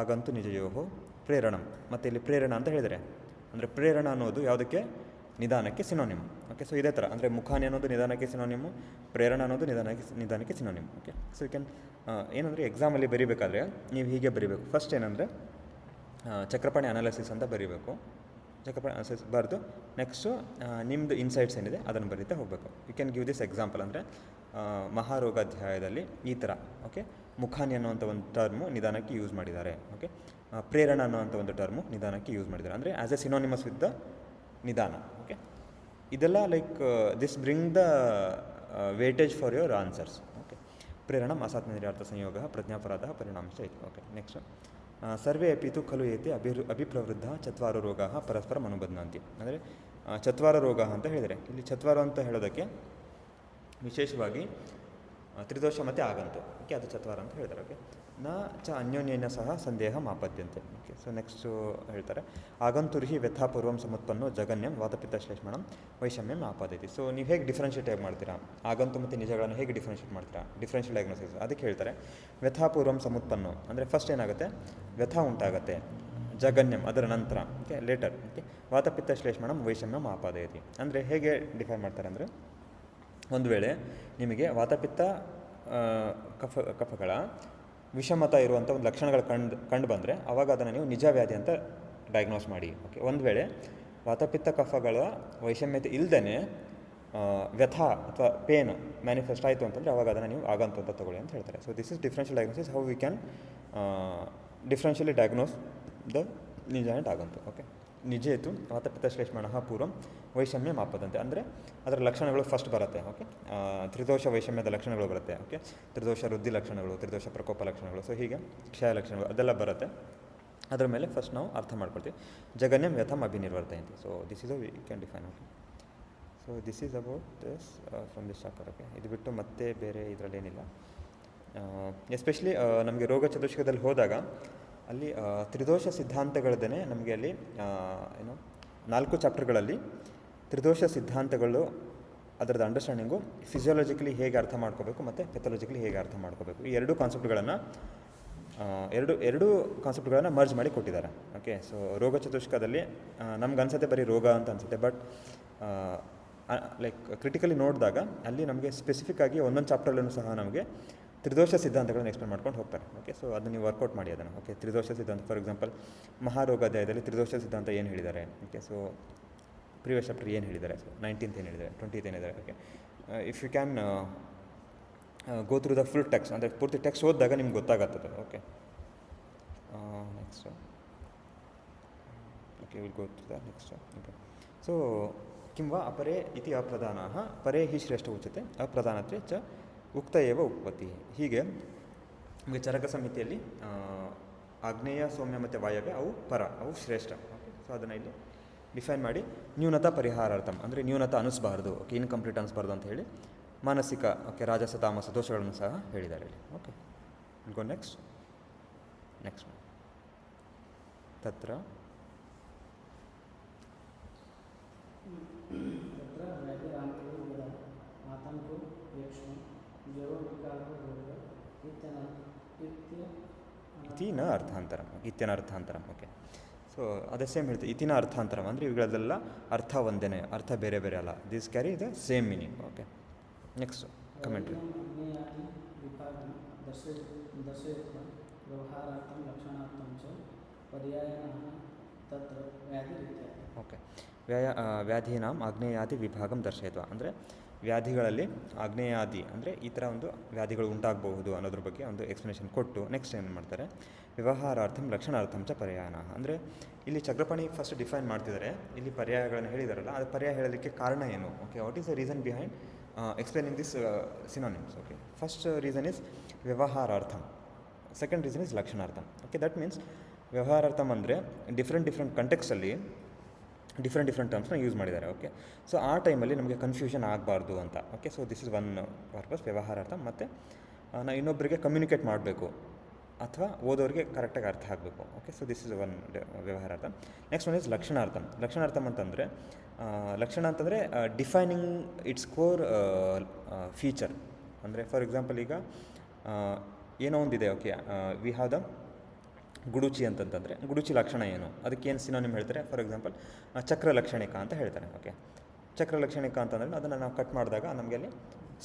ಆಗಂತು ನಿಜಯೋ ಪ್ರೇರಣಂ, ಮತ್ತು ಇಲ್ಲಿ ಪ್ರೇರಣ ಅಂತ ಹೇಳಿದರೆ ಅಂದರೆ ಪ್ರೇರಣ ಅನ್ನೋದು ಯಾವುದಕ್ಕೆ, ನಿಧಾನಕ್ಕೆ ಸಿನೋನಿಮ್. ಓಕೆ, ಸೊ ಇದೇ ಥರ ಅಂದರೆ ಮುಖಾನಿ ಅನ್ನೋದು ನಿಧಾನಕ್ಕೆ ಸಿನೋನಿಮು, ಪ್ರೇರಣ ಅನ್ನೋದು ನಿಧಾನಕ್ಕೆ synonym. Okay, so you can ಏನಂದರೆ ಎಕ್ಸಾಮಲ್ಲಿ ಬರೀಬೇಕಾದ್ರೆ ನೀವು ಹೀಗೆ ಬರೀಬೇಕು. ಫಸ್ಟ್ ಏನಂದರೆ ಚಕ್ರಪಾಣಿ ಅನಾಲಿಸಿಸ್ ಅಂತ ಬರೀಬೇಕು. ಚಕ್ರಪಾಣಿ ಅನಾಲಿಸಿಸ್ ಬರೆದು ನೆಕ್ಸ್ಟು ನಿಮ್ಮದು ಇನ್ಸೈಟ್ಸ್ ಏನಿದೆ ಅದನ್ನು ಬರೀತಾ ಹೋಗಬೇಕು. You can give this example ಅಂದರೆ ಮಹಾರೋಗಾಧ್ಯಾಯದಲ್ಲಿ ಈ ಥರ. ಓಕೆ, ಮುಖಾನಿ ಅನ್ನೋವಂಥ ಒಂದು ಟರ್ಮು ನಿಧಾನಕ್ಕೆ ಯೂಸ್ ಮಾಡಿದ್ದಾರೆ. ಓಕೆ, ಪ್ರೇರಣ ಅನ್ನೋವಂಥ ಒಂದು ಟರ್ಮು ನಿಧಾನಕ್ಕೆ ಯೂಸ್ ಮಾಡಿದ್ದಾರೆ ಅಂದರೆ as a synonymous with the ನಿಧಾನ. ಓಕೆ, ಇದೆಲ್ಲ like this bring the weightage for your answers. Okay, ಪ್ರೇರಣಂ ಅಸಾತ್ಮೇಂದ್ರಿಯಾರ್ಥ ಸಂಯೋಗ ಪ್ರಜ್ಞಾಪರಾಧ ಪರಿಣಾಮಶ್ಚ ಐತಿ. ಓಕೆ, ನೆಕ್ಸ್ಟ್ ಸರ್ವೇ ಅಪಿ ತು ಖಲು ಏತಿ ಅಭಿಪ್ರವೃದ್ಧ ಚತ್ವಾರೋ ರೋಗ ಪರಸ್ಪರಂ ಅನುಬಧ್ನಂತಿ. ಅಂದರೆ ಚತ್ವಾರ ರೋಗ ಅಂತ ಹೇಳಿದರೆ ಇಲ್ಲಿ ಚತ್ವಾರ ಅಂತ ಹೇಳೋದಕ್ಕೆ ವಿಶೇಷವಾಗಿ ತ್ರಿದೋಷ ಮತ್ತು ಆಗಂತು. ಓಕೆ, ಅದು ಚತ್ವಾರ ಅಂತ ಹೇಳ್ತಾರೆ. ಓಕೆ, ನ ಚ ಅನ್ಯೋನ್ಯೇನ ಸಹ ಸಂದೇಹ ಮಾಪದ್ಯಂತೆ. ಓಕೆ, ಸೊ ನೆಕ್ಸ್ಟು ಹೇಳ್ತಾರೆ ಆಗಂತುರ್ಹಿ ವ್ಯಥಾಪೂರ್ವಂ ಸಮುತ್ಪನ್ನೋ ಜಗನ್ಯಂ ವಾತಪಿತ್ತ ಶ್ಲೇಷ್ಮಣಂ ವೈಷಮ್ಯಂ ಆಪಾದೈತಿ. ಸೊ ನೀವು ಹೇಗೆ ಡಿಫ್ರೆನ್ಷಿಯೇಟ್ ಮಾಡ್ತೀರಾ, ಆಗಂತು ಮತ್ತು ನಿಜಗಳನ್ನು ಹೇಗೆ ಡಿಫ್ರೆನ್ಷಿಯೇಟ್ ಮಾಡ್ತೀರಾ, ಡಿಫ್ರೆನ್ಷಿಯಲ್ ಡಯಾಗ್ನೋಸಿಸ್ ಅದಕ್ಕೆ ಹೇಳ್ತಾರೆ ವ್ಯಥಾಪೂರ್ವಂ ಸಮುತ್ಪನ್ನೋ ಅಂದರೆ ಫಸ್ಟ್ ಏನಾಗುತ್ತೆ, ವ್ಯಥಾ ಉಂಟಾಗುತ್ತೆ, ಜಗನ್ಯಂ ಅದರ ನಂತರ. Okay, later. ಓಕೆ, ವಾತಪಿತ್ತ ಶ್ಲೇಷ್ಮಣಂ ವೈಷಮ್ಯಂ ಆಪಾದಯತಿ ಅಂದರೆ ಹೇಗೆ ಡಿಫೈನ್ ಮಾಡ್ತಾರೆ ಅಂದರೆ ಒಂದು ವೇಳೆ ನಿಮಗೆ ವಾತಪಿತ್ತ ಕಫಗಳ ವಿಷಮತ ಇರುವಂಥ ಒಂದು ಲಕ್ಷಣಗಳು ಕಂಡು ಬಂದರೆ ಆವಾಗ ಅದನ್ನು ನೀವು ನಿಜ ವ್ಯಾಧಿ ಅಂತ ಡಯಾಗ್ನೋಸ್ ಮಾಡಿ. ಓಕೆ, ಒಂದು ವೇಳೆ ವಾತಪಿತ್ತ ಕಫಗಳ ವೈಷಮ್ಯತೆ ಇಲ್ಲದೇ ವ್ಯಥಾ ಅಥವಾ ಪೇನ್ ಮ್ಯಾನಿಫೆಸ್ಟ್ ಆಯಿತು ಅಂತಂದರೆ ಅವಾಗ ಅದನ್ನು ನೀವು ಆಗಂತು ಅಂತ ತಗೊಳ್ಳಿ ಅಂತ ಹೇಳ್ತಾರೆ. So this is differential diagnosis how we can differentially diagnose the ನಿಜ ಆ್ಯಂಡ್ ಆಗಂತು. ಓಕೆ, ನಿಜೇತು ವಾತಪಿತ್ತ ಶ್ಲೇಷ್ಮಣಃ ಪೂರ್ವಂ ವೈಷಮ್ಯ ಮಾಪದಂತೆ ಅಂದರೆ ಅದರ ಲಕ್ಷಣಗಳು ಫಸ್ಟ್ ಬರುತ್ತೆ. ಓಕೆ, ತ್ರಿದೋಷ ವೈಷಮ್ಯದ ಲಕ್ಷಣಗಳು ಬರುತ್ತೆ. ಓಕೆ, ತ್ರಿದೋಷ ವೃದ್ಧಿ ಲಕ್ಷಣಗಳು, ತ್ರಿದೋಷ ಪ್ರಕೋಪ ಲಕ್ಷಣಗಳು, ಸೊ ಹೀಗೆ ಕ್ಷಯ ಲಕ್ಷಣಗಳು ಅದೆಲ್ಲ ಬರುತ್ತೆ. ಅದರ ಮೇಲೆ ಫಸ್ಟ್ ನಾವು ಅರ್ಥ ಮಾಡ್ಕೊಳ್ತೀವಿ. ಜಗನ್ಯಂ ವ್ಯಥಂ ಅಭಿನಿರ್ವರ್ತಯಂತಿ. So this is we can define. Okay, so this is about this from this chapter. Okay, ಇದು ಬಿಟ್ಟು ಮತ್ತೆ ಬೇರೆ ಇದರಲ್ಲೇನಿಲ್ಲ. ಎಸ್ಪೆಷಲಿ ನಮಗೆ ರೋಗ ಚತುಷ್ಕದಲ್ಲಿ ಹೋದಾಗ ಅಲ್ಲಿ ತ್ರಿದೋಷ ಸಿದ್ಧಾಂತಗಳದೇ ನಮಗೆ ಅಲ್ಲಿ 4 ಚಾಪ್ಟರ್ಗಳಲ್ಲಿ ತ್ರಿದೋಷ ಸಿದ್ಧಾಂತಗಳು ಅದರದ್ದು ಅಂಡರ್ಸ್ಟ್ಯಾಂಡಿಂಗು ಫಿಸಿಯಾಲಜಿಕಲಿ ಹೇಗೆ ಅರ್ಥ ಮಾಡ್ಕೋಬೇಕು ಮತ್ತು ಪೆಥಾಲಜಿಕಲಿ ಹೇಗೆ ಅರ್ಥ ಮಾಡ್ಕೋಬೇಕು ಈ ಎರಡೂ ಕಾನ್ಸೆಪ್ಟ್ಗಳನ್ನು ಎರಡು ಕಾನ್ಸೆಪ್ಟ್ಗಳನ್ನು ಮರ್ಜ್ ಮಾಡಿ ಕೊಟ್ಟಿದ್ದಾರೆ. ಓಕೆ, ಸೊ ರೋಗ ಚತುಷ್ಕದಲ್ಲಿ ನಮ್ಗೆ ಅನ್ಸುತ್ತೆ ಬರೀ ರೋಗ ಅಂತ ಅನಿಸುತ್ತೆ, ಬಟ್ ಲೈಕ್ ಕ್ರಿಟಿಕಲಿ ನೋಡಿದಾಗ ಅಲ್ಲಿ ನಮಗೆ ಸ್ಪೆಸಿಫಿಕ್ ಆಗಿ ಒಂದೊಂದು ಚಾಪ್ಟರ್ಲ್ಲೂ ಸಹ ನಮಗೆ ತ್ರಿದೋಷ ಸಿದ್ಧಾಂತಗಳನ್ನು ಎಕ್ಸ್ಪ್ಲೇನ್ ಮಾಡ್ಕೊಂಡು ಹೋಗ್ತಾರೆ. ಓಕೆ, ಸೊ ಅದನ್ನು ನೀವು ವರ್ಕೌಟ್ ಮಾಡಿ ಅದನ್ನು. ಓಕೆ, ತ್ರಿದೋಷ ಸಿದ್ಧಾಂತ ಫಾರ್ ಎಕ್ಸಾಂಪಲ್ ಮಹಾರೋಗಾಧ್ಯಾಯದಲ್ಲಿ ತ್ರಿದೋಷ ಸಿದ್ಧಾಂತ ಏನು ಹೇಳಿದ್ದಾರೆ. ಓಕೆ, ಸೊ ಪ್ರೀವಿಯಸ್ ಚಾಪ್ಟರ್ ಏನು ಹೇಳಿದ್ದಾರೆ, ಸೊ 19th ಏನು ಹೇಳಿದ್ದಾರೆ, 20th ಏನಿದ್ದಾರೆ. Okay, if you can go through the full text ಅಂದರೆ ಪೂರ್ತಿ ಟೆಕ್ಸ್ಟ್ ಓದಿದಾಗ ನಿಮ್ಗೆ ಗೊತ್ತಾಗತ್ತದೆ. Okay, next. Okay, will go through the next. Okay, so ಕಿಂ ವಾ ಅಪರೇ ಇತಿ ಅಪ್ರಧಾನಃ ಪರೇ ಹಿ ಶ್ರೇಷ್ಠ ಉಚ್ಯತೆ ಅಪ್ರಧಾನತ್ವೇ ಚ ಉಕ್ತ ಏವ ಉತ್ಪತ್ತಿ. ಹೀಗೆ ನಮಗೆ ಚರಕ ಸಮಿತಿಯಲ್ಲಿ ಆಗ್ನೇಯ ಸೌಮ್ಯ ಮತ್ತು ವಾಯವ್ಯ ಅವು ಶ್ರೇಷ್ಠ. ಓಕೆ, ಸೊ ಅದನ್ನು ಇಲ್ಲಿ ಡಿಫೈನ್ ಮಾಡಿ ನ್ಯೂನತಾ ಪರಿಹಾರಾರ್ಥಂ ಅಂದರೆ ನ್ಯೂನತಾ ಅನಿಸ್ಬಾರ್ದು, ಓಕೆ, ಇನ್ಕಂಪ್ಲೀಟ್ ಅನಿಸ್ಬಾರ್ದು ಅಂತ ಹೇಳಿ ಮಾನಸಿಕ ಓಕೆ ರಾಜಸ ತಾಮಸ ದೋಷಗಳನ್ನು ಸಹ ಹೇಳಿದ್ದಾರೆ ಇಲ್ಲಿ. ಓಕೆ, ಗೋ ನೆಕ್ಸ್ಟ್ ತತ್ರ ಇತಿ ನ ಅರ್ಥಾಂತರಂ, ಇತ್ಯನ ಅರ್ಥಾಂತರಂ. ಓಕೆ, ಸೊ ಅದೇ ಸೇಮ್ ಹೇಳ್ತೀವಿ, ಇತಿನ ಅರ್ಥಾಂತರಂ ಅಂದರೆ ಇವುಗಳದೆಲ್ಲ ಅರ್ಥ ಒಂದೇ, ಅರ್ಥ ಬೇರೆ ಬೇರೆ ಅಲ್ಲ. This carry the same meaning. Okay, next commentary. ಅಗ್ನೇಯಾದಿ ವಿಭಾಗಂ ದರ್ಶಯಿತ್ವಾ ವ್ಯವಹಾರಾರ್ಥಂ ಲಕ್ಷಣಾರ್ಥಂ ಚ ಪರ್ಯಾಯನಃ ತತ್ರ ವ್ಯಾಧಿರಿತ್ಯತೆ. ಓಕೆ, ವ್ಯಾಧೀನಾಂ ಆಗ್ನೇಯಾದಿ ವಿಭಾಗಂ ದರ್ಶಯಿತ್ವ ಅಂದರೆ ವ್ಯಾಧಿಗಳಲ್ಲಿ ಆಗ್ನೇಯಾದಿ ಅಂದರೆ ಈ ಥರ ಒಂದು ವ್ಯಾಧಿಗಳು ಉಂಟಾಗಬಹುದು ಅನ್ನೋದ್ರ ಬಗ್ಗೆ ಒಂದು ಎಕ್ಸ್ಪ್ಲನೇಷನ್ ಕೊಟ್ಟು ನೆಕ್ಸ್ಟ್ ಏನು ಮಾಡ್ತಾರೆ, ವ್ಯವಹಾರಾರ್ಥಂ ಲಕ್ಷಣಾರ್ಥಂ ಚ ಪರ್ಯಾಯನಃ ಅಂದರೆ ಇಲ್ಲಿ ಚಕ್ರಪಾಣಿ ಫಸ್ಟ್ ಡಿಫೈನ್ ಮಾಡ್ತಿದ್ದಾರೆ. ಇಲ್ಲಿ ಪರ್ಯಾಯಗಳನ್ನು ಹೇಳಿದಾರಲ್ಲ, ಅದು ಪರ್ಯಾಯ ಹೇಳಲಿಕ್ಕೆ ಕಾರಣ ಏನು. Okay, what is the reason behind explaining this synonyms. Okay, first reason is ವ್ಯವಹಾರಾರ್ಥಂ, ಸೆಕೆಂಡ್ ರೀಸನ್ ಇಸ್ ಲಕ್ಷಣಾರ್ಥಂ. ಓಕೆ, ದಟ್ ಮೀನ್ಸ್ ವ್ಯವಹಾರಾರ್ಥಂ ಅಂದರೆ ಡಿಫ್ರೆಂಟ್ ಕಂಟೆಕ್ಸ್ಟಲ್ಲಿ ಡಿಫ್ರೆಂಟ್ ಟರ್ಮ್ಸ್ನ ಯೂಸ್ ಮಾಡಿದ್ದಾರೆ. ಓಕೆ, ಸೊ ಆ ಟೈಮಲ್ಲಿ ನಮಗೆ ಕನ್ಫ್ಯೂಷನ್ ಆಗಬಾರ್ದು ಅಂತ. Okay, so this is one purpose ವ್ಯವಹಾರಾರ್ಥಂ. ಮತ್ತು ನಾವು ಇನ್ನೊಬ್ಬರಿಗೆ ಕಮ್ಯುನಿಕೇಟ್ ಮಾಡಬೇಕು ಅಥವಾ ಓದೋರಿಗೆ ಕರೆಕ್ಟಾಗಿ ಅರ್ಥ ಆಗಬೇಕು. Okay, so this is one ವ್ಯವಹಾರಾರ್ಥ. ನೆಕ್ಸ್ಟ್ ಒನ್ ಇಸ್ ಲಕ್ಷಣಾರ್ಥಂ. ಲಕ್ಷಣಾರ್ಥಂ ಅಂತಂದರೆ ಲಕ್ಷಣ ಅಂತಂದರೆ ಡಿಫೈನಿಂಗ್ ಇಟ್ಸ್ ಕೋರ್ ಫೀಚರ್. ಅಂದರೆ ಫಾರ್ ಎಕ್ಸಾಂಪಲ್ ಈಗ ಏನೋ ಒಂದಿದೆ. ಓಕೆ, ವಿ ಹ್ಯಾವ್ ದ ಗುಡುಚಿ ಅಂತಂತಂದರೆ ಗುಡುಚಿ ಲಕ್ಷಣ ಏನು, ಅದಕ್ಕೇನು ಸಿನೋನಿಮ್ ಹೇಳ್ತಾರೆ. ಫಾರ್ ಎಕ್ಸಾಂಪಲ್ ಚಕ್ರ ಲಕ್ಷಣಿಕ ಅಂತ ಹೇಳ್ತಾರೆ. ಓಕೆ, ಚಕ್ರ ಲಕ್ಷಣಿಕ ಅಂತಂದರೆ ಅದನ್ನು ನಾವು ಕಟ್ ಮಾಡಿದಾಗ ನಮಗೆ ಅಲ್ಲಿ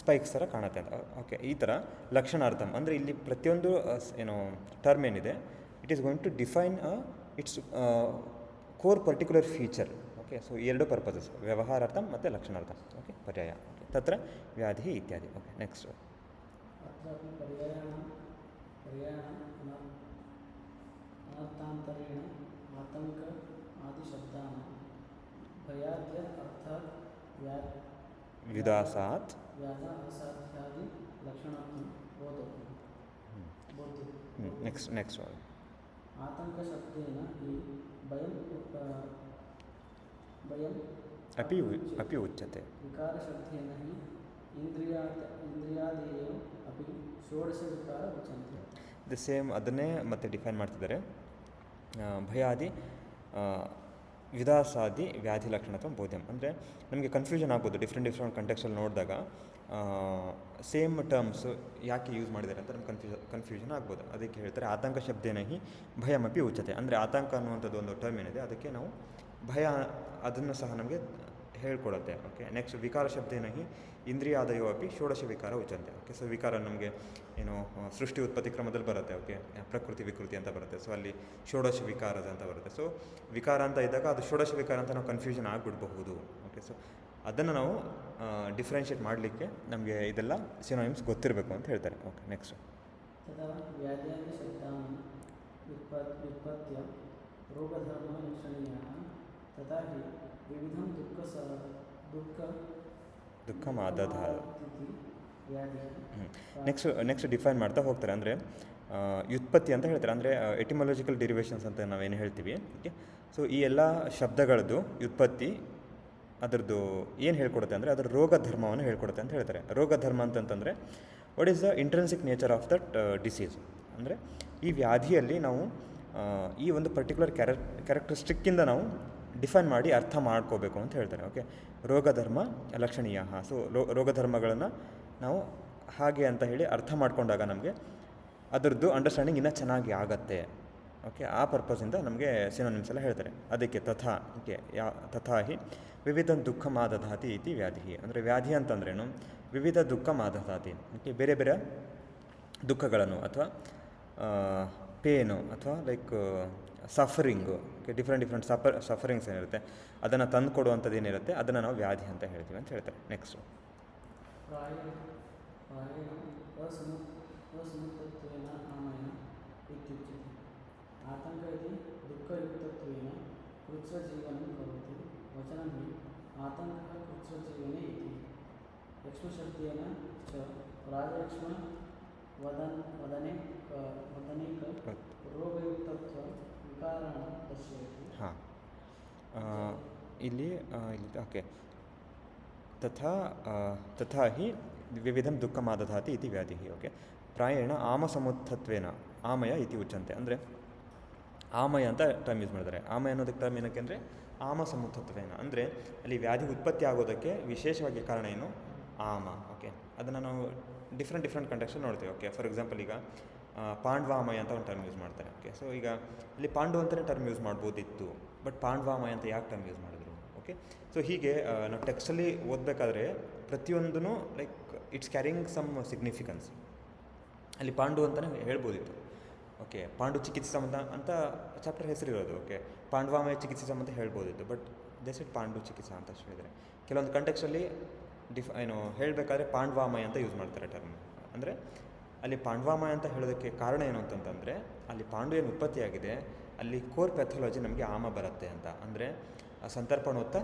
ಸ್ಪೈಕ್ಸ್ ಥರ ಕಾಣುತ್ತೆ ಅಂತ. ಓಕೆ, ಈ ಥರ ಲಕ್ಷಣಾರ್ಥಂ ಅಂದರೆ ಇಲ್ಲಿ ಪ್ರತಿಯೊಂದು ಏನು ಟರ್ಮ್ ಏನಿದೆ, it is going to define its core particular feature. Okay, so ಎರಡು ಪರ್ಪಸಸ್, ವ್ಯವಹಾರಾರ್ಥಂ ಮತ್ತು ಲಕ್ಷಣಾರ್ಥಂ. ಓಕೆ, ಪರ್ಯಾಯ. ಓಕೆ, ತತ್ರ ವ್ಯಾಧಿ ಇತ್ಯಾದಿ. ಓಕೆ, ನೆಕ್ಸ್ಟ್ ಅತ್ರಾಪಿ ಪರ್ಯಾಯ ಅನರ್ಥಾಂತರೇಣ ಆತಂಕ ಆದಿಶಬ್ದಾನ ಭಯಾದ್ಯ ಅರ್ಥ ವಿದಾಸಾತ್ ವ್ಯಾಧ ಅಸಾಧ್ಯಾದಿ ಲಕ್ಷಣಾರ್ಥಂ ಬೋಧಕಂ. ನೆಕ್ಸ್ಟ್ ಆತಂಕ ಶಬ್ದೇನ ಈ ಭಯಂ ಅಪಿ ಉಚ್ಯತೆ. ವಿಕಾರ ಶಬ್ದೇನ ಹಿ ಇಂದ್ರಿಯಾದೇಯೋ ಅಪಿ ಷೋಡಶ ವಿಕಾರ ಉಚ್ಯಂತೆ. ದ ಸೇಮ್ ಅದನ್ನೇ ಮತ್ತೆ ಡಿಫೈನ್ ಮಾಡ್ತಿದ್ದಾರೆ. ಭಯಾದಿ ವಿದಾಸಾದಿ ವ್ಯಾಧಿ ಲಕ್ಷಣತ್ವ ಬೋಧ್ಯಂ ಅಂದರೆ ನಮಗೆ ಕನ್ಫ್ಯೂಷನ್ ಆಗ್ಬೋದು ಡಿಫ್ರೆಂಟ್ ಕಂಟೆಕ್ಸ್ಟಲ್ಲಿ ನೋಡಿದಾಗ. ಸೇಮ್ ಟರ್ಮ್ಸ್ ಯಾಕೆ ಯೂಸ್ ಮಾಡಿದ್ದಾರೆ ಅಂತ ನಮ್ಗೆ ಕನ್ಫ್ಯೂಷನ್ ಆಗ್ಬೋದು. ಅದಕ್ಕೆ ಹೇಳ್ತಾರೆ ಆತಂಕ ಶಬ್ದೇನ ಹಿ ಭಯಮಪಿ ಉಚ್ಯತೆ. ಅಂದರೆ ಆತಂಕ ಅನ್ನುವಂಥದ್ದು ಒಂದು ಟರ್ಮ್ ಏನಿದೆ, ಅದಕ್ಕೆ ನಾವು ಭಯ ಅದನ್ನು ಸಹ ನಮಗೆ ಹೇಳ್ಕೊಡುತ್ತೆ. ಓಕೆ, ನೆಕ್ಸ್ಟ್ ವಿಕಾರ ಶಬ್ದೇನ ಹಿ ಇಂದ್ರಿಯಾದಯೋ ಅಪಿ ಷೋಡಶ ವಿಕಾರ ಉಚ್ಯಂತೆ. ಓಕೆ, ಸೊ ವಿಕಾರ ನಮಗೆ ಏನು ಸೃಷ್ಟಿ ಉತ್ಪತ್ತಿ ಕ್ರಮದಲ್ಲಿ ಬರುತ್ತೆ. ಓಕೆ, ಪ್ರಕೃತಿ ವಿಕೃತಿ ಅಂತ ಬರುತ್ತೆ. ಸೊ ಅಲ್ಲಿ ಷೋಡಶ ವಿಕಾರದ ಅಂತ ಬರುತ್ತೆ. ಸೊ ವಿಕಾರ ಅಂತ ಇದ್ದಾಗ ಅದು ಷೋಡಶ ವಿಕಾರ ಅಂತ ನಾವು ಕನ್ಫ್ಯೂಷನ್ ಆಗಿಬಿಡ್ಬಹುದು. ಓಕೆ, ಸೊ ಅದನ್ನು ನಾವು ಡಿಫ್ರೆನ್ಷಿಯೇಟ್ ಮಾಡಲಿಕ್ಕೆ ನಮಗೆ ಇದೆಲ್ಲ ಸಿನೋನಿಮ್ಸ್ ಗೊತ್ತಿರಬೇಕು ಅಂತ ಹೇಳ್ತಾರೆ. ಓಕೆ, ನೆಕ್ಸ್ಟ್ ತದಾ ವ್ಯಾಧ್ಯಾದಿ ಶಬ್ದಾನ ವ್ಯುತ್ಪತ್ತ್ಯ ರೋಗಧರ್ಮ ಲಕ್ಷಣೀಯಃ ತದಾ ಹಿ ವಿವಿಧಂ ನೆಕ್ಸ್ಟ್ ಡಿಫೈನ್ ಮಾಡ್ತಾ ಹೋಗ್ತಾರೆ. ಅಂದರೆ ವ್ಯುತ್ಪತ್ತಿ ಅಂತ ಹೇಳ್ತಾರೆ. ಅಂದರೆ ಎಟಿಮಾಲಜಿಕಲ್ ಡಿರಿವೇಷನ್ಸ್ ಅಂತ ನಾವೇನು ಹೇಳ್ತೀವಿ. ಓಕೆ, ಸೊ ಈ ಎಲ್ಲ ಶಬ್ದಗಳದ್ದು ವ್ಯುತ್ಪತ್ತಿ ಅದರದ್ದು ಏನು ಹೇಳ್ಕೊಡುತ್ತೆ ಅಂದರೆ ಅದರ ರೋಗ ಧರ್ಮವನ್ನು ಹೇಳ್ಕೊಡುತ್ತೆ ಅಂತ ಹೇಳ್ತಾರೆ. ರೋಗ ಧರ್ಮ ಅಂತಂತಂದರೆ what is the intrinsic nature of that disease. ಅಂದರೆ ಈ ವ್ಯಾಧಿಯಲ್ಲಿ ನಾವು ಈ ಒಂದು ಪರ್ಟಿಕ್ಯುಲರ್ ಕ್ಯಾರೆಕ್ಟರಿಸ್ಟಿಕ್ಕಿಂದ ನಾವು ಡಿಫೈನ್ ಮಾಡಿ ಅರ್ಥ ಮಾಡ್ಕೋಬೇಕು ಅಂತ ಹೇಳ್ತಾರೆ. ಓಕೆ, ರೋಗಧರ್ಮ ಲಕ್ಷಣೀಯ. ಸೊ ರೋಗಧರ್ಮಗಳನ್ನು ನಾವು ಹಾಗೆ ಅಂತ ಹೇಳಿ ಅರ್ಥ ಮಾಡ್ಕೊಂಡಾಗ ನಮಗೆ ಅದರದ್ದು ಅಂಡರ್ಸ್ಟ್ಯಾಂಡಿಂಗ್ ಇನ್ನೂ ಚೆನ್ನಾಗಿ ಆಗತ್ತೆ. ಓಕೆ, ಆ ಪರ್ಪಸಿಂದ ನಮಗೆ ಸಿನೋನಿಮ್ಸ್ ಎಲ್ಲ ಹೇಳ್ತಾರೆ. ಅದಕ್ಕೆ ತಥಾ. ಓಕೆ, ತಥಾ ಹಿ ವಿವಿಧ ದುಃಖ ಮಾದಧಾತಿ ಇತಿ ವ್ಯಾಧಿ. ಅಂದರೆ ವ್ಯಾಧಿ ಅಂತಂದ್ರೇನು, ವಿವಿಧ ದುಃಖ ಮಾದಧಾತಿ. ಓಕೆ, ಬೇರೆ ಬೇರೆ ದುಃಖಗಳನ್ನು ಅಥವಾ ಪೇನು ಅಥವಾ ಲೈಕ್ ಸಫರಿಂಗು. ಓಕೆ, ಡಿಫ್ರೆಂಟ್ ಸಫರಿಂಗ್ಸ್ ಏನಿರುತ್ತೆ ಅದನ್ನು ತಂದು ಕೊಡುವಂಥದ್ದು ಏನಿರುತ್ತೆ ಅದನ್ನು ನಾವು ವ್ಯಾಧಿ ಅಂತ ಹೇಳ್ತೀವಿ ಅಂತ ಹೇಳ್ತಾರೆ. ನೆಕ್ಸ್ಟು ಅಸಮತ್ವೇನ ಆಮಯ ಇತ್ಯುಚ್ಯತೆ. ಆತಂಕ ಇತಿ ದುಃಖಯುಕ್ತತ್ವೇನ ಕೃತ್ಸ್ವಜೀವನಂ ಕರೋತಿ. ವಚನಂ ಹಿ ಆತಂಕಃ ಕೃತ್ಸ್ವಜೀವನೆ ಇತಿ. ಯಕ್ಷ್ಮಶಬ್ದೇನ ಚ ರಾಜಯಕ್ಷ್ಮ ವದನೆ ರೋಗಯುಕ್ತತ್ವ ವಿಕಾರಾಣ ದರ್ಶಯತಿ. ಹಾಂ, ಇಲ್ಲಿ ಓಕೆ, ತಥಾ ಹಿ ವಿವಿಧಂ ದುಃಖಮಾದಧಾತಿ ಇತಿ ವ್ಯಾಧಿ. ಓಕೆ, ಪ್ರಾಯೇಣ ಆಮಸಮುತ್ಥತ್ವೇನ ಆಮಯ ಇತಿ ಉಚ್ಯಂತೆ. ಅಂದರೆ ಆಮಯ ಅಂತ ಟರ್ಮ್ ಯೂಸ್ ಮಾಡಿದ್ದಾರೆ. ಆಮಯ ಅನ್ನೋದಕ್ಕೆ ಟರ್ಮ್ ಏನಕ್ಕೆ ಅಂದರೆ ಆಮಸಮುತ್ಥತ್ವೇನ ಅಂದರೆ ಅಲ್ಲಿ ವ್ಯಾಧಿ ಉತ್ಪತ್ತಿ ಆಗೋದಕ್ಕೆ ವಿಶೇಷವಾಗಿ ಕಾರಣ ಏನು, ಆಮ. ಓಕೆ, ಅದನ್ನು ನಾವು ಡಿಫ್ರೆಂಟ್ ಕಂಟೆಕ್ಸ್ಟಲ್ಲಿ ನೋಡ್ತೀವಿ. ಓಕೆ, ಫಾರ್ ಎಕ್ಸಾಂಪಲ್ ಈಗ ಪಾಂಡ್ವಾಮಯ ಅಂತ ಒಂದು ಟರ್ಮ್ ಯೂಸ್ ಮಾಡ್ತಾರೆ. ಓಕೆ, ಸೊ ಈಗ ಇಲ್ಲಿ ಪಾಂಡು ಅಂತಲೇ ಟರ್ಮ್ ಯೂಸ್ ಮಾಡ್ಬೋದಿತ್ತು, ಬಟ್ ಪಾಂಡ್ವಾಮಯ ಅಂತ ಯಾಕೆ ಟರ್ಮ್ ಯೂಸ್ ಮಾಡಿದ್ರು? ಓಕೆ, ಸೊ ಹೀಗೆ ನಾವು ಟೆಕ್ಸ್ಟಲ್ಲಿ ಓದಬೇಕಾದ್ರೆ ಪ್ರತಿಯೊಂದೂ like it's carrying some significance. ಅಲ್ಲಿ ಪಾಂಡು ಅಂತಲೇ ಹೇಳ್ಬೋದಿತ್ತು. ಓಕೆ, ಪಾಂಡು ಚಿಕಿತ್ಸೆ ಸಂಬಂಧ ಅಂತ ಚಾಪ್ಟರ್ ಹೆಸರಿರೋದು. ಓಕೆ, ಪಾಂಡ್ವಾಮಯ ಚಿಕಿತ್ಸೆ ಸಂಬಂಧ ಹೇಳ್ಬೋದಿತ್ತು, ಬಟ್ ದೇಸಿಟ್ ಪಾಂಡು ಚಿಕಿತ್ಸಾ ಅಂತ ಹೇಳಿದರೆ ಕೆಲವೊಂದು ಕಂಟೆಕ್ಸ್ಟಲ್ಲಿ ಹೇಳಬೇಕಾದ್ರೆ ಪಾಂಡ್ವಾಮಯ ಅಂತ ಯೂಸ್ ಮಾಡ್ತಾರೆ ಟರ್ಮ್. ಅಂದರೆ ಅಲ್ಲಿ ಪಾಂಡ್ವಾಮಯ ಅಂತ ಹೇಳೋದಕ್ಕೆ ಕಾರಣ ಏನು ಅಂತಂತಂದರೆ, ಅಲ್ಲಿ ಪಾಂಡು ಏನು ಉತ್ಪತ್ತಿಯಾಗಿದೆ ಅಲ್ಲಿ ಕೋರ್ ಪ್ಯಾಥಾಲಜಿ ನಮಗೆ ಆಮ ಬರುತ್ತೆ ಅಂತ. ಅಂದರೆ ಸಂತರ್ಪಣೋತ್ತ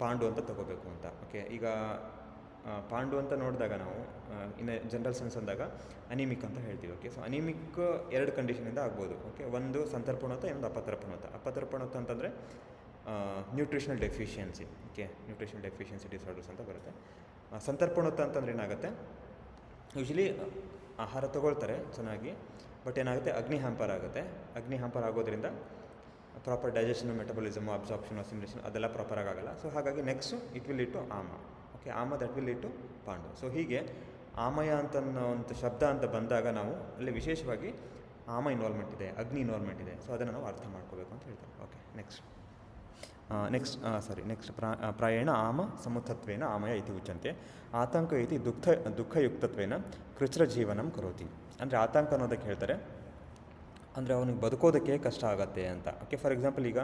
ಪಾಂಡು ಅಂತ ತಗೋಬೇಕು ಅಂತ. ಓಕೆ, ಈಗ ಪಾಂಡು ಅಂತ ನೋಡಿದಾಗ ನಾವು ಇನ್ ಜನರಲ್ ಸೆನ್ಸ್ ಅಂದಾಗ ಅನಿಮಿಕ್ ಅಂತ ಹೇಳ್ತೀವಿ. ಓಕೆ, ಸೊ ಅನಿಮಿಕ್ ಎರಡು ಕಂಡೀಷನಿಂದ ಆಗ್ಬೋದು. ಓಕೆ, ಒಂದು ಸಂತರ್ಪಣೋತ್ತ, ಇನ್ನೊಂದು ಅಪತರ್ಪಣೋತ್ತ. ಅಪತರ್ಪಣೋತ್ತ ಅಂತಂದರೆ nutritional deficiency. Okay, nutritional deficiency disorders ಅಂತ ಬರುತ್ತೆ. ಸಂತರ್ಪಣೋತ್ತ ಅಂತಂದ್ರೆ ಏನಾಗುತ್ತೆ, ಯೂಶ್ವಲಿ ಆಹಾರ ತೊಗೊಳ್ತಾರೆ ಚೆನ್ನಾಗಿ, ಬಟ್ ಏನಾಗುತ್ತೆ ಅಗ್ನಿ ಹ್ಯಾಂಪರ್ ಆಗುತ್ತೆ. ಅಗ್ನಿ ಹ್ಯಾಂಪರ್ ಆಗೋದ್ರಿಂದ proper digestion, metabolism, absorption, assimilation ಅದೆಲ್ಲ ಪ್ರಾಪರಾಗಿ ಆಗಲ್ಲ. ಸೊ ಹಾಗಾಗಿ next it will lead to ಆಮ. ಓಕೆ, ಆಮ ದಟ್ ವಿಲ್ ಲೀಡ್ ಟು ಪಾಂಡು. ಸೊ ಹೀಗೆ ಆಮಯ ಅಂತನ್ನೋ ಒಂದು ಶಬ್ದ ಅಂತ ಬಂದಾಗ ನಾವು ಅಲ್ಲಿ ವಿಶೇಷವಾಗಿ ಆಮ ಇನ್ವಾಲ್ವ್ಮೆಂಟ್ ಇದೆ, ಅಗ್ನಿ ಇನ್ವಾಲ್ವ್ಮೆಂಟ್ ಇದೆ. ಸೊ ಅದನ್ನು ನಾವು ಅರ್ಥ ಮಾಡ್ಕೋಬೇಕು ಅಂತ ಹೇಳ್ತಾರೆ. ಓಕೆ, ನೆಕ್ಸ್ಟ್ ಪ್ರಾಯೇಣ ಆಮ ಸಮುಖತ್ವೇನ ಆಮಯ ಇತಿ ಉಚ್ಯಂತೆ. ಆತಂಕ ಇತಿ ದುಃಖಯುಕ್ತತ್ವೇನ ಕೃಚ್ರಜೀವನಂ ಕರೋತಿ. ಅಂದರೆ ಆತಂಕ ಅನ್ನೋದಕ್ಕೆ ಹೇಳ್ತಾರೆ ಅಂದರೆ ಅವನಿಗೆ ಬದುಕೋದಕ್ಕೆ ಕಷ್ಟ ಆಗುತ್ತೆ ಅಂತ. ಓಕೆ, ಫಾರ್ ಎಕ್ಸಾಂಪಲ್ ಈಗ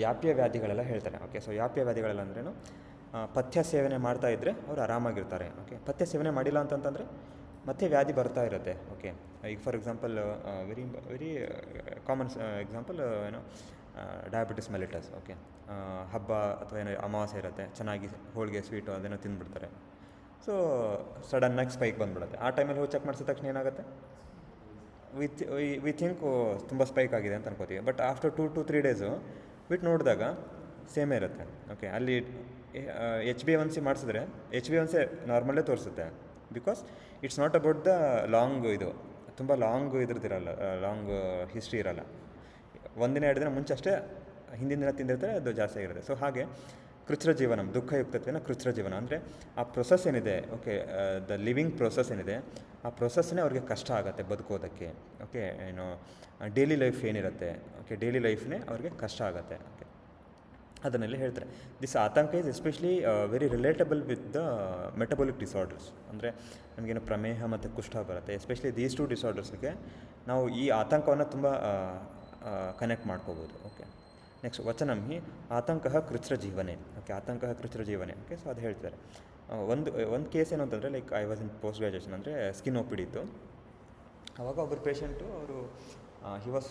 ಯಾಪ್ಯ ವ್ಯಾಧಿಗಳೆಲ್ಲ ಹೇಳ್ತಾರೆ. ಓಕೆ, ಸೊ ಯಾಪ್ಯ ವ್ಯಾಧಿಗಳೆಲ್ಲ ಅಂದ್ರೇನು, ಪಥ್ಯ ಸೇವನೆ ಮಾಡ್ತಾ ಇದ್ದರೆ ಅವ್ರು ಆರಾಮಾಗಿರ್ತಾರೆ. ಓಕೆ, ಪಥ್ಯ ಸೇವನೆ ಮಾಡಿಲ್ಲ ಅಂತಂತಂದರೆ ಮತ್ತೆ ವ್ಯಾಧಿ ಬರ್ತಾ ಇರುತ್ತೆ. ಓಕೆ, ಈಗ for example very common example diabetes mellitus. Okay, ಹಬ್ಬ ಅಥವಾ ಏನೋ ಅಮಾವಾಸ್ಯೆ ಇರುತ್ತೆ, ಚೆನ್ನಾಗಿ ಹೋಳಿಗೆ ಸ್ವೀಟು ಅದೇನೋ ತಿಂದ್ಬಿಡ್ತಾರೆ. ಸೊ ಸಡನ್ನಾಗಿ ಸ್ಪೈಕ್ ಬಂದುಬಿಡುತ್ತೆ. ಆ ಟೈಮಲ್ಲಿ ಹೋಗಿ ಚೆಕ್ ಮಾಡಿಸಿದ ತಕ್ಷಣ ಏನಾಗುತ್ತೆ, ವಿ ಥಿಂಕ್ ತುಂಬ ಸ್ಪೈಕ್ ಆಗಿದೆ ಅಂತ ಅನ್ಕೋತೀವಿ. ಬಟ್ ಆಫ್ಟರ್ 2 to 3 ಡೇಸು ಬಿಟ್ಟು ನೋಡಿದಾಗ ಸೇಮೇ ಇರುತ್ತೆ. ಓಕೆ, ಅಲ್ಲಿ HbA1c ಮಾಡಿಸಿದ್ರೆ HbA1c ನಾರ್ಮಲ್ಲೇ ತೋರಿಸುತ್ತೆ. Because it's not about the long, ಇದು ತುಂಬ ಲಾಂಗ್ ಇದ್ರದ್ದಿರಲ್ಲ, ಲಾಂಗ್ ಹಿಸ್ಟ್ರಿ ಇರಲ್ಲ. ಒಂದಿನ 2 ದಿನ ಮುಂಚೆ ಅಷ್ಟೇ ಹಿಂದಿನ ದಿನ ತಿಂದಿರ್ತಾರೆ, ಅದು ಜಾಸ್ತಿ ಆಗಿರುತ್ತೆ. ಸೊ ಹಾಗೆ ಕೃಚ್ರಜೀವನಂ ದುಃಖಯುಕ್ತತ್ವೇನ ಕೃಚ್ರಜೀವನ ಅಂದರೆ ಆ ಪ್ರೊಸೆಸ್ ಏನಿದೆ, ಓಕೆ, ದ ಲಿವಿಂಗ್ ಪ್ರೊಸೆಸ್ ಏನಿದೆ, ಆ ಪ್ರೊಸೆಸ್ನೇ ಅವ್ರಿಗೆ ಕಷ್ಟ ಆಗುತ್ತೆ ಬದುಕೋದಕ್ಕೆ. ಓಕೆ, ಏನು ಡೈಲಿ ಲೈಫ್ ಏನಿರುತ್ತೆ, ಓಕೆ, ಡೈಲಿ ಲೈಫ್ನೇ ಅವ್ರಿಗೆ ಕಷ್ಟ ಆಗುತ್ತೆ. ಓಕೆ, ಅದನ್ನೆಲ್ಲ ಹೇಳ್ತಾರೆ. ದಿಸ್ ಆತಂಕ is especially very relatable with the metabolic disorders. ಅಂದರೆ ನಮಗೇನು ಪ್ರಮೇಹ ಮತ್ತು ಕುಷ್ಠ ಬರುತ್ತೆ. ಎಸ್ಪೆಷಲಿ ದೀಸ್ 2 ಡಿಸಾರ್ಡರ್ಸ್ಗೆ ನಾವು ಈ ಆತಂಕವನ್ನು ತುಂಬ ಕನೆಕ್ಟ್ ಮಾಡ್ಕೋಬೋದು. ಓಕೆ, ನೆಕ್ಸ್ಟ್ ವಚನಂ ಹಿ ಆತಂಕ ಕೃಚ್ರಜೀವನೆ. ಓಕೆ, ಆತಂಕ ಕೃಚ್ರಜೀವನೆ. ಓಕೆ, ಸೊ ಅದು ಹೇಳ್ತಾರೆ. ಒಂದು ಕೇಸ್ ಏನು ಅಂತಂದರೆ, like I was in post graduation, ಅಂದರೆ ಸ್ಕಿನ್ OPD ಇತ್ತು. ಆವಾಗ ಒಬ್ಬರು ಪೇಷಂಟು ಅವರು he was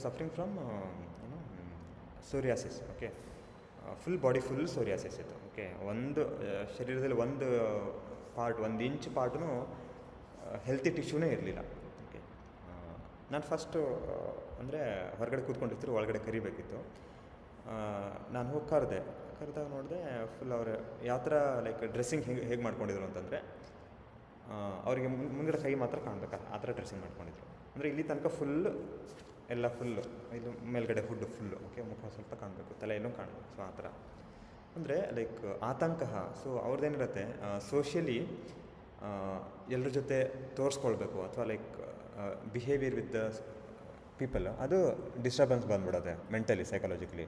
suffering from psoriasis. Okay, body full psoriasis ಇತ್ತು. ಓಕೆ, ಒಂದು ಶರೀರದಲ್ಲಿ ಒಂದು ಪಾರ್ಟ್, 1 ಇಂಚ್ ಪಾರ್ಟೂ ಹೆಲ್ತಿ ಟಿಶ್ಯೂನೇ ಇರಲಿಲ್ಲ. ಓಕೆ, ನಾನು ಫಸ್ಟು ಅಂದರೆ ಹೊರಗಡೆ ಕೂತ್ಕೊಂಡಿರ್ತಾರೆ, ಒಳಗಡೆ ಕರಿಬೇಕಿತ್ತು. ನಾನು ಹೋಗಿ ಕರೆದಾಗ ನೋಡಿದೆ ಫುಲ್ ಅವರು ಯಾವ ಥರ ಲೈಕ್ ಡ್ರೆಸ್ಸಿಂಗ್ ಹೇಗೆ ಮಾಡ್ಕೊಂಡಿದ್ರು ಅಂತಂದರೆ, ಅವರಿಗೆ ಮುಂದ್ಗಡೆ ಕೈ ಮಾತ್ರ ಕಾಣಬೇಕು, ಆ ಥರ ಡ್ರೆಸ್ಸಿಂಗ್ ಮಾಡ್ಕೊಂಡಿದ್ರು. ಅಂದರೆ ಇಲ್ಲಿ ತನಕ ಫುಲ್ಲು ಇದು ಮೇಲ್ಗಡೆ ಹುಡ್ಡು ಫುಲ್ಲು. ಓಕೆ, ಮುಖ ಸ್ವಲ್ಪ ಕಾಣಬೇಕು, ತಲೆ ಎಲ್ಲೂ ಕಾಣಬೇಕು. ಸೊ ಆ ಥರ ಅಂದರೆ ಲೈಕ್ ಆತಂಕ. ಸೊ ಅವ್ರದ್ದೇನಿರುತ್ತೆ, ಸೋಷಿಯಲಿ ಎಲ್ಲರ ಜೊತೆ ತೋರಿಸ್ಕೊಳ್ಬೇಕು ಅಥವಾ like behaviour with the people, ಅದು ಡಿಸ್ಟರ್ಬೆನ್ಸ್ ಬಂದ್ಬಿಡುತ್ತೆ ಮೆಂಟಲಿ, ಸೈಕಾಲಜಿಕಲಿ.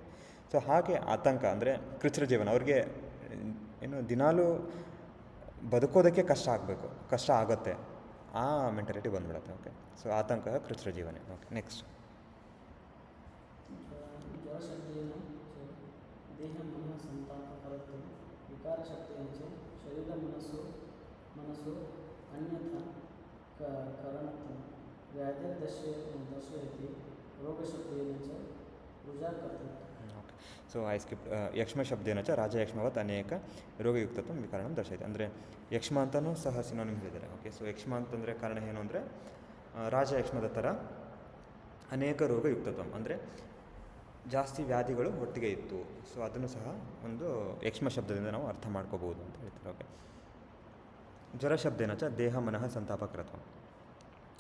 ಸೊ ಹಾಗೆ ಆತಂಕ ಅಂದರೆ ಕೃಚ್ರಜೀವನ, ಅವ್ರಿಗೆ ಏನು ದಿನಾಲೂ ಬದುಕೋದಕ್ಕೆ ಕಷ್ಟ ಆಗುತ್ತೆ, ಆ ಮೆಂಟಾಲಿಟಿ ಬಂದ್ಬಿಡುತ್ತೆ. ಓಕೆ, ಸೊ ಆತಂಕ ಕೃಚ್ರಜೀವನೆ. ಓಕೆ, ನೆಕ್ಸ್ಟ್ ಜ್ವರಶಬ್ದೇನ ದೇಹ ಮನಃ ಸಂತಾಪಕರತ್ವ ವಿಕಾರಶಬ್ದೇನ ಶರೀರ ಮನಸ್ಸು ಅನ್ಯಥಾ ಕರಣತ್ವ ವ್ಯಾಧಿರ್ದರ್ಶಯತಿ ರೋಗಶಬ್ದೇನ ರುಜಾಕರ್ತ. ಓಕೆ, ಸೊ ಐ ಸ್ಕಿಪ್ ಯಕ್ಷ್ಮ ಶಬ್ದೇನ ರಾಜಯಕ್ಷ್ಮವತ್ ಅನೇಕ ರೋಗಯುಕ್ತತ್ವ ವಿಕಾರಣ ದರ್ಶಯತಿ. ಅಂದರೆ ಯಕ್ಷ್ಮ ಅಂತಲೂ ಸಹ ಸಿನೋನಿಮ್ ಹೇಳಿದ್ದಾರೆ. ಓಕೆ, ಸೊ ಯಕ್ಷ್ಮ ಅಂತಂದರೆ ಕಾರಣ ಏನು ಅಂದರೆ ರಾಜಯಕ್ಷ್ಮದ ಥರ ಅನೇಕ ರೋಗಯುಕ್ತತ್ವ ಅಂದರೆ ಜಾಸ್ತಿ ವ್ಯಾಧಿಗಳು ಒಟ್ಟಿಗೆ ಇತ್ತು. ಸೊ ಅದನ್ನು ಸಹ ಒಂದು ಯಕ್ಷ್ಮ ಶಬ್ದದಿಂದ ನಾವು ಅರ್ಥ ಮಾಡ್ಕೋಬೋದು ಅಂತ ಹೇಳ್ತಾರೆ. ಓಕೆ, ಜ್ವರ ಶಬ್ದೇನ ದೇಹ ಮನಃ ಸಂತಾಪಕರತ್ವ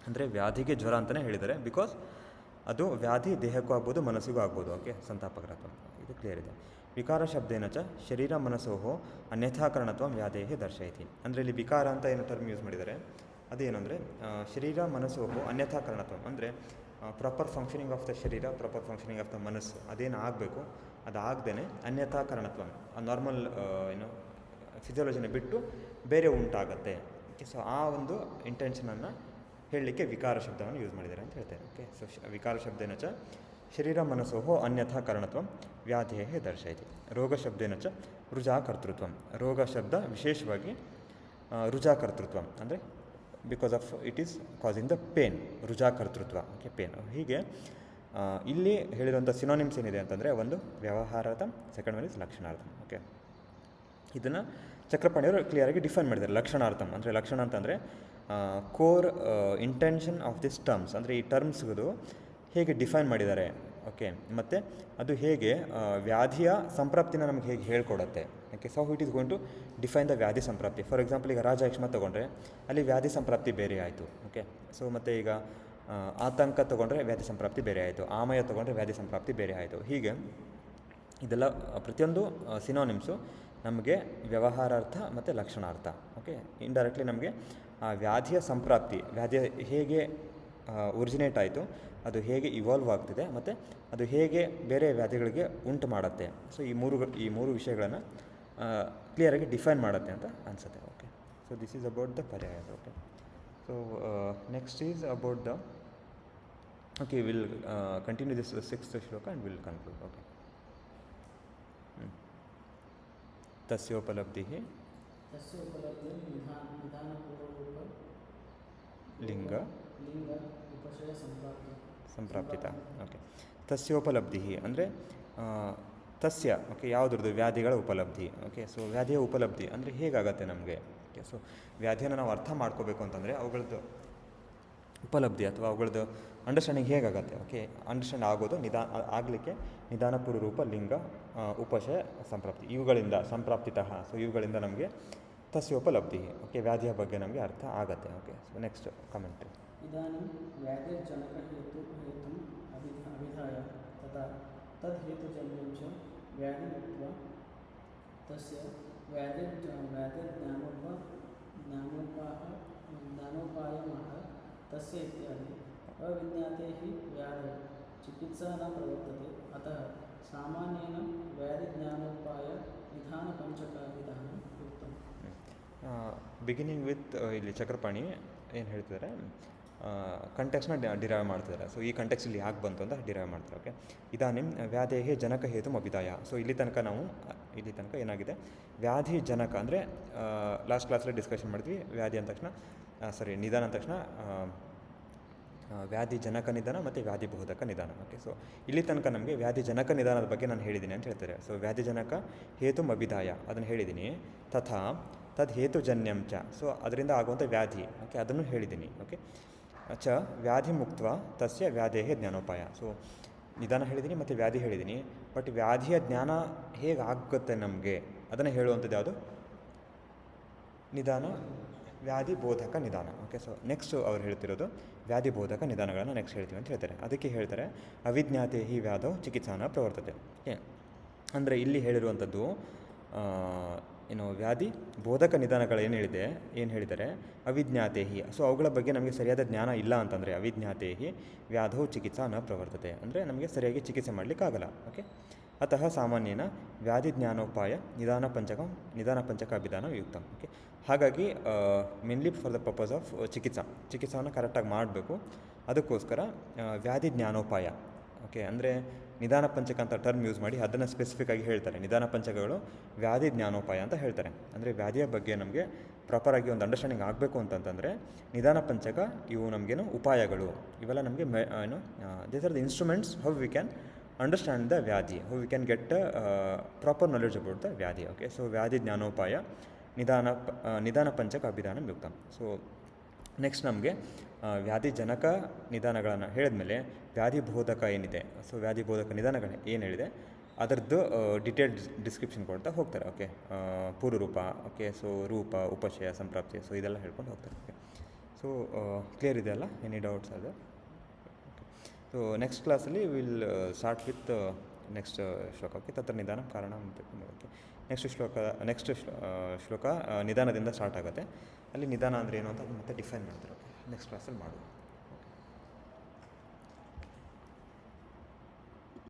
ಅಂದರೆ ವ್ಯಾಧಿಗೆ ಜ್ವರ ಅಂತಲೇ ಹೇಳಿದ್ದಾರೆ. ಬಿಕಾಸ್ ಅದು ವ್ಯಾಧಿ ದೇಹಕ್ಕೂ ಆಗ್ಬೋದು, ಮನಸ್ಸಿಗೂ ಆಗ್ಬೋದು. ಓಕೆ, ಸಂತಾಪಕರತ್ವ ಇದು ಕ್ಲಿಯರ್ ಇದೆ. ವಿಕಾರ ಶಬ್ದೇನ ಶರೀರ ಮನಸ್ಸೋಹೋ ಅನ್ಯಥಾಕರಣತ್ವ ವ್ಯಾಧೇಹಿ ದರ್ಶಯತಿ. ಅಂದರೆ ಇಲ್ಲಿ ವಿಕಾರ ಅಂತ ಏನು ಟರ್ಮ್ ಯೂಸ್ ಮಾಡಿದ್ದಾರೆ, ಅದೇನೆಂದರೆ ಶರೀರ ಮನಸ್ಸು ಅನ್ಯಥಾ ಕಾರಣತ್ವ, ಅಂದರೆ ಪ್ರಾಪರ್ ಫಂಕ್ಷನಿಂಗ್ ಆಫ್ ದ ಶರೀರ, ಪ್ರಾಪರ್ ಫಂಕ್ಷನಿಂಗ್ ಆಫ್ ದ ಮನಸ್ಸು ಅದೇನು ಆಗಬೇಕು ಅದಾಗದೇ ಅನ್ಯಥಾ ಕಾರಣತ್ವ, ನಾರ್ಮಲ್ ಫಿಸಿಯಾಲಜಿನ ಬಿಟ್ಟು ಬೇರೆ ಉಂಟಾಗತ್ತೆ. ಓಕೆ, ಸೊ ಆ ಒಂದು ಇಂಟೆನ್ಷನನ್ನು ಹೇಳಲಿಕ್ಕೆ ವಿಕಾರ ಶಬ್ದವನ್ನು ಯೂಸ್ ಮಾಡಿದ್ದಾರೆ ಅಂತ ಹೇಳ್ತೇನೆ. ಓಕೆ, ಸೊ ವಿಕಾರ ಶಬ್ದೇನ ಚ ಶರೀರ ಮನಸ್ಸೋ ಅನ್ಯಥಾ ಕಾರಣತ್ವ ವ್ಯಾಧೇ ದರ್ಶಯತಿ. ರೋಗ ಶಬ್ದೇನ ಚ ರುಜಾಕರ್ತೃತ್ವ. ರೋಗ ಶಬ್ದ ವಿಶೇಷವಾಗಿ ರುಜಾಕರ್ತೃತ್ವ ಅಂದರೆ because of it is causing the pain, ರುಜಾಕರ್ತೃತ್ವ. Okay, pain. ಹೀಗೆ ಇಲ್ಲಿ ಹೇಳಿರುವಂಥ ಸಿನೋನಿಮ್ಸ್ ಏನಿದೆ ಅಂತಂದರೆ, ಒಂದು ವ್ಯವಹಾರಾರ್ಥ, ಸೆಕೆಂಡ್ ಒನ್ ಇಸ್ ಲಕ್ಷಣಾರ್ಥಂ. ಓಕೆ, ಇದನ್ನು ಚಕ್ರಪಾಣಿಯವರು ಕ್ಲಿಯರಾಗಿ ಡಿಫೈನ್ ಮಾಡಿದ್ದಾರೆ. ಲಕ್ಷಣಾರ್ಥಂ ಅಂದರೆ, ಲಕ್ಷಣ ಅಂತಂದರೆ core intention of this terms, ಅಂದರೆ ಈ ಟರ್ಮ್ಸ್ಗಳು ಹೇಗೆ ಡಿಫೈನ್ ಮಾಡಿದ್ದಾರೆ. ಓಕೆ, ಮತ್ತು ಅದು ಹೇಗೆ ವ್ಯಾಧಿಯ ಸಂಪ್ರಾಪ್ತಿನ ನಮಗೆ ಹೇಗೆ ಹೇಳ್ಕೊಡುತ್ತೆ. Okay, so it is going to define the ವ್ಯಾಧಿ ಸಂಪ್ರಾಪ್ತಿ. ಫಾರ್ ಎಕ್ಸಾಂಪಲ್, ಈಗ ರಾಜ ಯಕ್ಷಮ ತೊಗೊಂಡ್ರೆ ಅಲ್ಲಿ ವ್ಯಾಧಿ ಸಂಪ್ರಾಪ್ತಿ ಬೇರೆ ಆಯಿತು. ಓಕೆ, ಸೊ ಮತ್ತು ಈಗ ಆತಂಕ ತೊಗೊಂಡ್ರೆ ವ್ಯಾಧಿ ಸಂಪ್ರಾಪ್ತಿ ಬೇರೆ ಆಯಿತು, ಆಮಯ ತೊಗೊಂಡ್ರೆ ವ್ಯಾಧಿ ಸಂಪ್ರಾಪ್ತಿ ಬೇರೆ ಆಯಿತು. ಹೀಗೆ ಇದೆಲ್ಲ ಪ್ರತಿಯೊಂದು ಸಿನೋನಿಮ್ಸು ನಮಗೆ ವ್ಯವಹಾರಾರ್ಥ ಮತ್ತು ಲಕ್ಷಣಾರ್ಥ. ಓಕೆ, ಇಂಡೈರೆಕ್ಟ್ಲಿ ನಮಗೆ ವ್ಯಾಧಿಯ ಸಂಪ್ರಾಪ್ತಿ, ವ್ಯಾಧಿಯ ಹೇಗೆ ಒರಿಜಿನೇಟ್ ಆಯಿತು, ಅದು ಹೇಗೆ ಇವಾಲ್ವ್ ಆಗ್ತಿದೆ, ಮತ್ತು ಅದು ಹೇಗೆ ಬೇರೆ ವ್ಯಾಧಿಗಳಿಗೆ ಉಂಟು ಮಾಡುತ್ತೆ. ಸೊ ಈ ಮೂರು ವಿಷಯಗಳನ್ನು ಕ್ಲಿಯರಾಗಿ ಡಿಫೈನ್ ಮಾಡುತ್ತೆ ಅಂತ ಅನಿಸುತ್ತೆ. Okay, so this is about the ಪರ್ಯಾಯ. Okay, so next is about the will continue this 6th ಶ್ಲೋಕ ಆ್ಯಂಡ್ ವಿಲ್ ಕನ್ಕ್ಲೂಡ್. ಓಕೆ, ತಸ್ಯೋಪಲಬ್ಧಿ ಲಿಂಗ ಉಪಶಯ ಸಂಪ್ರಾಪ್ತಿತ. ಓಕೆ, ತಸ್ಯೋಪಲಬ್ಧಿ ಅಂದರೆ ತಸ್ಯ, ಓಕೆ, ಯಾವುದ್ರದ್ದು ವ್ಯಾಧಿಗಳ ಉಪಲಬ್ಧಿ. ಓಕೆ, ಸೊ ವ್ಯಾಧಿಯ ಉಪಲಬ್ಧಿ ಅಂದರೆ ಹೇಗಾಗತ್ತೆ ನಮಗೆ. ಓಕೆ, ಸೊ ವ್ಯಾಧಿಯನ್ನು ನಾವು ಅರ್ಥ ಮಾಡ್ಕೋಬೇಕು ಅಂತಂದರೆ ಅವುಗಳದ್ದು ಉಪಲಬ್ಧಿ ಅಥವಾ ಅವುಗಳದ್ದು ಅಂಡರ್ಸ್ಟ್ಯಾಂಡಿಂಗ್ ಹೇಗಾಗತ್ತೆ. ಓಕೆ, ಅಂಡರ್ಸ್ಟ್ಯಾಂಡ್ ಆಗೋದು ಆಗಲಿಕ್ಕೆ ನಿಧಾನಪೂರ್ವ ರೂಪ, ಲಿಂಗ, ಉಪಶಯ, ಸಂಪ್ರಾಪ್ತಿ, ಇವುಗಳಿಂದ ಸಂಪ್ರಾಪ್ತಿತಃ. ಸೊ ಇವುಗಳಿಂದ ನಮಗೆ ತಸ್ಯೋಪಲಬ್ಧಿ, ಓಕೆ, ವ್ಯಾಧಿಯ ಬಗ್ಗೆ ನಮಗೆ ಅರ್ಥ ಆಗತ್ತೆ. Okay, so next commentary. ಇದಾನಿಂ ವ್ಯಾಧಿರ್ಜನಕಹೇತುಂ ಅಭಿಧಾಯ ತಥಾ ತದ್ಹೇತುಜನ್ಯಂ ಚ ವ್ಯಾಧಿಮುಕ್ತ್ವಾ ತಸ್ಯ ಜ್ಞಾನೋಪಾಯಮಃ ತಸ್ಯ ಇತ್ಯಾದಿ. ಅವಿಜ್ಞಾತೆ ಹಿ ವ್ಯಾಧೌ ಚಿಕಿತ್ಸಾ ನ ಪ್ರವರ್ತತೆ. ಅತಃ ಸಾಮಾನ್ಯೇನ ವ್ಯಾಧಿಜ್ಞಾನೋಪಾಯ ನಿಧಾನಪಂಚಕವಿಧಾನ ಉಕ್ತಂ. ಬಿಗಿನಿಂಗ್ ವಿತ್ ಇಲ್ಲಿ ಚಕ್ರಪಾಣಿ ಏನು ಹೇಳ್ತಿದ್ದಾರೆ, ಕಂಟೆಕ್ಸ್ನ ಡಿರೈವ್ ಮಾಡ್ತಿದ್ದಾರೆ. ಸೊ ಈ ಕಂಟೆಕ್ಸ್ ಇಲ್ಲಿ ಯಾಕೆ ಬಂತು ಅಂತ ಡಿರೈವ್ ಮಾಡ್ತಾರೆ. ಓಕೆ, ಇದಾನಿಂ ವ್ಯಾಧೇಹೇ ಜನಕ ಹೇತು ಅಭಿದಾಯ. ಸೊ ಇಲ್ಲಿ ತನಕ ಏನಾಗಿದೆ, ವ್ಯಾಧಿ ಜನಕ ಅಂದರೆ ಲಾಸ್ಟ್ ಕ್ಲಾಸಲ್ಲಿ ಡಿಸ್ಕಷನ್ ಮಾಡಿದ್ವಿ. ವ್ಯಾಧಿ ಅಂದ ತಕ್ಷಣ ನಿಧಾನ ಅಂದ ತಕ್ಷಣ ವ್ಯಾಧಿ ಜನಕ ನಿಧಾನ ಮತ್ತು ವ್ಯಾಧಿ ಬೋಧಕ ನಿಧಾನ. ಓಕೆ, ಸೊ ಇಲ್ಲಿ ತನಕ ನಮಗೆ ವ್ಯಾಧಿ ಜನಕ ನಿಧಾನದ ಬಗ್ಗೆ ನಾನು ಹೇಳಿದ್ದೀನಿ ಅಂತ ಹೇಳ್ತಾರೆ. ಸೊ ವ್ಯಾಧಿ ಜನಕ ಹೇತು ಅಭಿದಾಯ ಅದನ್ನು ಹೇಳಿದ್ದೀನಿ. ತಥಾ ತದ್ ಹೇತುಜನ್ಯಂ ಚ, ಸೊ ಅದರಿಂದ ಆಗುವಂಥ ವ್ಯಾಧಿ, ಓಕೆ, ಅದನ್ನು ಹೇಳಿದ್ದೀನಿ. ಓಕೆ, ಚ ವ್ಯಾಧಿ ಮುಕ್ತ ತಸ್ಯ ವ್ಯಾಧೇಹೇ ಜ್ಞಾನೋಪಾಯ. ಸೊ ನಿಧಾನ ಹೇಳಿದ್ದೀನಿ ಮತ್ತು ವ್ಯಾಧಿ ಹೇಳಿದ್ದೀನಿ. ಬಟ್ ವ್ಯಾಧಿಯ ಜ್ಞಾನ ಹೇಗೆ ಆಗುತ್ತೆ ನಮಗೆ ಅದನ್ನು ಹೇಳುವಂಥದ್ದು ಯಾವುದು, ನಿಧಾನ, ವ್ಯಾಧಿ ಬೋಧಕ ನಿಧಾನ. ಓಕೆ, ಸೊ ನೆಕ್ಸ್ಟ್ ಅವ್ರು ಹೇಳ್ತಿರೋದು ವ್ಯಾಧಿ ಬೋಧಕ ನಿಧಾನಗಳನ್ನು ನೆಕ್ಸ್ಟ್ ಹೇಳ್ತೀವಿ ಅಂತ ಹೇಳ್ತಾರೆ. ಅದಕ್ಕೆ ಹೇಳ್ತಾರೆ ಅವಿಜ್ಞಾತೆ ಹಿ ವ್ಯಾಧೋ ಚಿಕಿತ್ಸಾನ ಪ್ರವರ್ತತೆ. ಓಕೆ, ಅಂದರೆ ಇಲ್ಲಿ ಹೇಳಿರುವಂಥದ್ದು ವ್ಯಾಧಿ ಬೋಧಕ ನಿಧಾನಗಳು ಏನು ಹೇಳಿದ್ದಾರೆ, ಅವಿಜ್ಞಾತೆ ಹಿ. ಸೊ ಅವುಗಳ ಬಗ್ಗೆ ನಮಗೆ ಸರಿಯಾದ ಜ್ಞಾನ ಇಲ್ಲ ಅಂತಂದರೆ ಅವಿಜ್ಞಾತೆ ಹಿ ವ್ಯಾಧೋ ಚಿಕಿತ್ಸಾ ನ ಪ್ರವರ್ತತೆ, ಅಂದರೆ ನಮಗೆ ಸರಿಯಾಗಿ ಚಿಕಿತ್ಸೆ ಮಾಡಲಿಕ್ಕಾಗಲ್ಲ. ಓಕೆ, ಅತಃ ಸಾಮಾನ್ಯನ ವ್ಯಾಧಿ ಜ್ಞಾನೋಪಾಯ ನಿಧಾನ ಪಂಚಕ ಅಭಿಧಾನ ಯುಕ್ತಂ. ಓಕೆ, ಹಾಗಾಗಿ mainly for the purpose of ಚಿಕಿತ್ಸಾವನ್ನು ಕರೆಕ್ಟಾಗಿ ಮಾಡಬೇಕು. ಅದಕ್ಕೋಸ್ಕರ ವ್ಯಾಧಿ ಜ್ಞಾನೋಪಾಯ, ಓಕೆ, ಅಂದರೆ ನಿಧಾನ ಪಂಚಕ ಅಂತ ಟರ್ಮ್ ಯೂಸ್ ಮಾಡಿ ಅದನ್ನು ಸ್ಪೆಸಿಫಿಕ್ಕಾಗಿ ಹೇಳ್ತಾರೆ. ನಿಧಾನ ಪಂಚಕಗಳು ವ್ಯಾಧಿ ಜ್ಞಾನೋಪಾಯ ಅಂತ ಹೇಳ್ತಾರೆ. ಅಂದರೆ ವ್ಯಾಧಿಯ ಬಗ್ಗೆ ನಮಗೆ ಪ್ರಾಪರಾಗಿ ಒಂದು ಅಂಡರ್ಸ್ಟ್ಯಾಂಡಿಂಗ್ ಆಗಬೇಕು ಅಂತಂತಂದರೆ ನಿಧಾನ ಪಂಚಕ ಇವು ನಮಗೇನು ಉಪಾಯಗಳು, ಇವೆಲ್ಲ ನಮಗೆ these are the instruments how we can understand the ವ್ಯಾಧಿ, how we can get proper knowledge about the ವ್ಯಾಧಿ. ಓಕೆ, ಸೊ ವ್ಯಾಧಿ ಜ್ಞಾನೋಪಾಯ ನಿಧಾನ ಪಂಚಕ ಅಭಿಧಾನ ಯುಕ್ತಂ. ಸೊ ನೆಕ್ಸ್ಟ್ ನಮಗೆ ವ್ಯಾಧಿ ಜನಕ ನಿಧಾನಗಳನ್ನು ಹೇಳಿದ್ಮೇಲೆ ವ್ಯಾಧಿ ಬೋಧಕ ಏನಿದೆ, ಸೊ ವ್ಯಾಧಿ ಬೋಧಕ ನಿಧಾನಗಳು ಏನು ಹೇಳಿದೆ ಅದರದ್ದು ಡಿಟೇಲ್ಡ್ ಡಿಸ್ಕ್ರಿಪ್ಷನ್ ಕೊಡ್ತಾ ಹೋಗ್ತಾರೆ. ಓಕೆ, ಪೂರ್ವರೂಪ, ಓಕೆ, ಸೊ ರೂಪ, ಉಪಶಯ, ಸಂಪ್ರಾಪ್ತಿ, ಸೊ ಇದೆಲ್ಲ ಹೇಳ್ಕೊಂಡು ಹೋಗ್ತಾರೆ. ಓಕೆ, ಸೊ ಕ್ಲಿಯರ್ ಇದೆಯಲ್ಲ, ಎನಿ ಡೌಟ್ಸ್ ಅದು? ಓಕೆ, ಸೊ ನೆಕ್ಸ್ಟ್ ಕ್ಲಾಸಲ್ಲಿ ವಿಲ್ ಸ್ಟಾರ್ಟ್ ವಿತ್ ನೆಕ್ಸ್ಟ್ ಶ್ಲೋಕಕ್ಕೆ ತತ್ರ ನಿಧಾನ ಕಾರಣ ಓಕೆ. ನೆಕ್ಸ್ಟ್ ಶ್ಲೋಕ ನಿಧಾನದಿಂದ ಸ್ಟಾರ್ಟ್ ಆಗುತ್ತೆ. ಅಲ್ಲಿ ನಿಧಾನ ಅಂದರೆ ಏನು ಅಂತ ಅದು ಮತ್ತೆ ಡಿಫೈನ್ ಮಾಡ್ತಾರೆ. ಓಕೆ, ನೆಕ್ಸ್ಟ್ ಕ್ಲಾಸಲ್ಲಿ ಮಾಡುವ.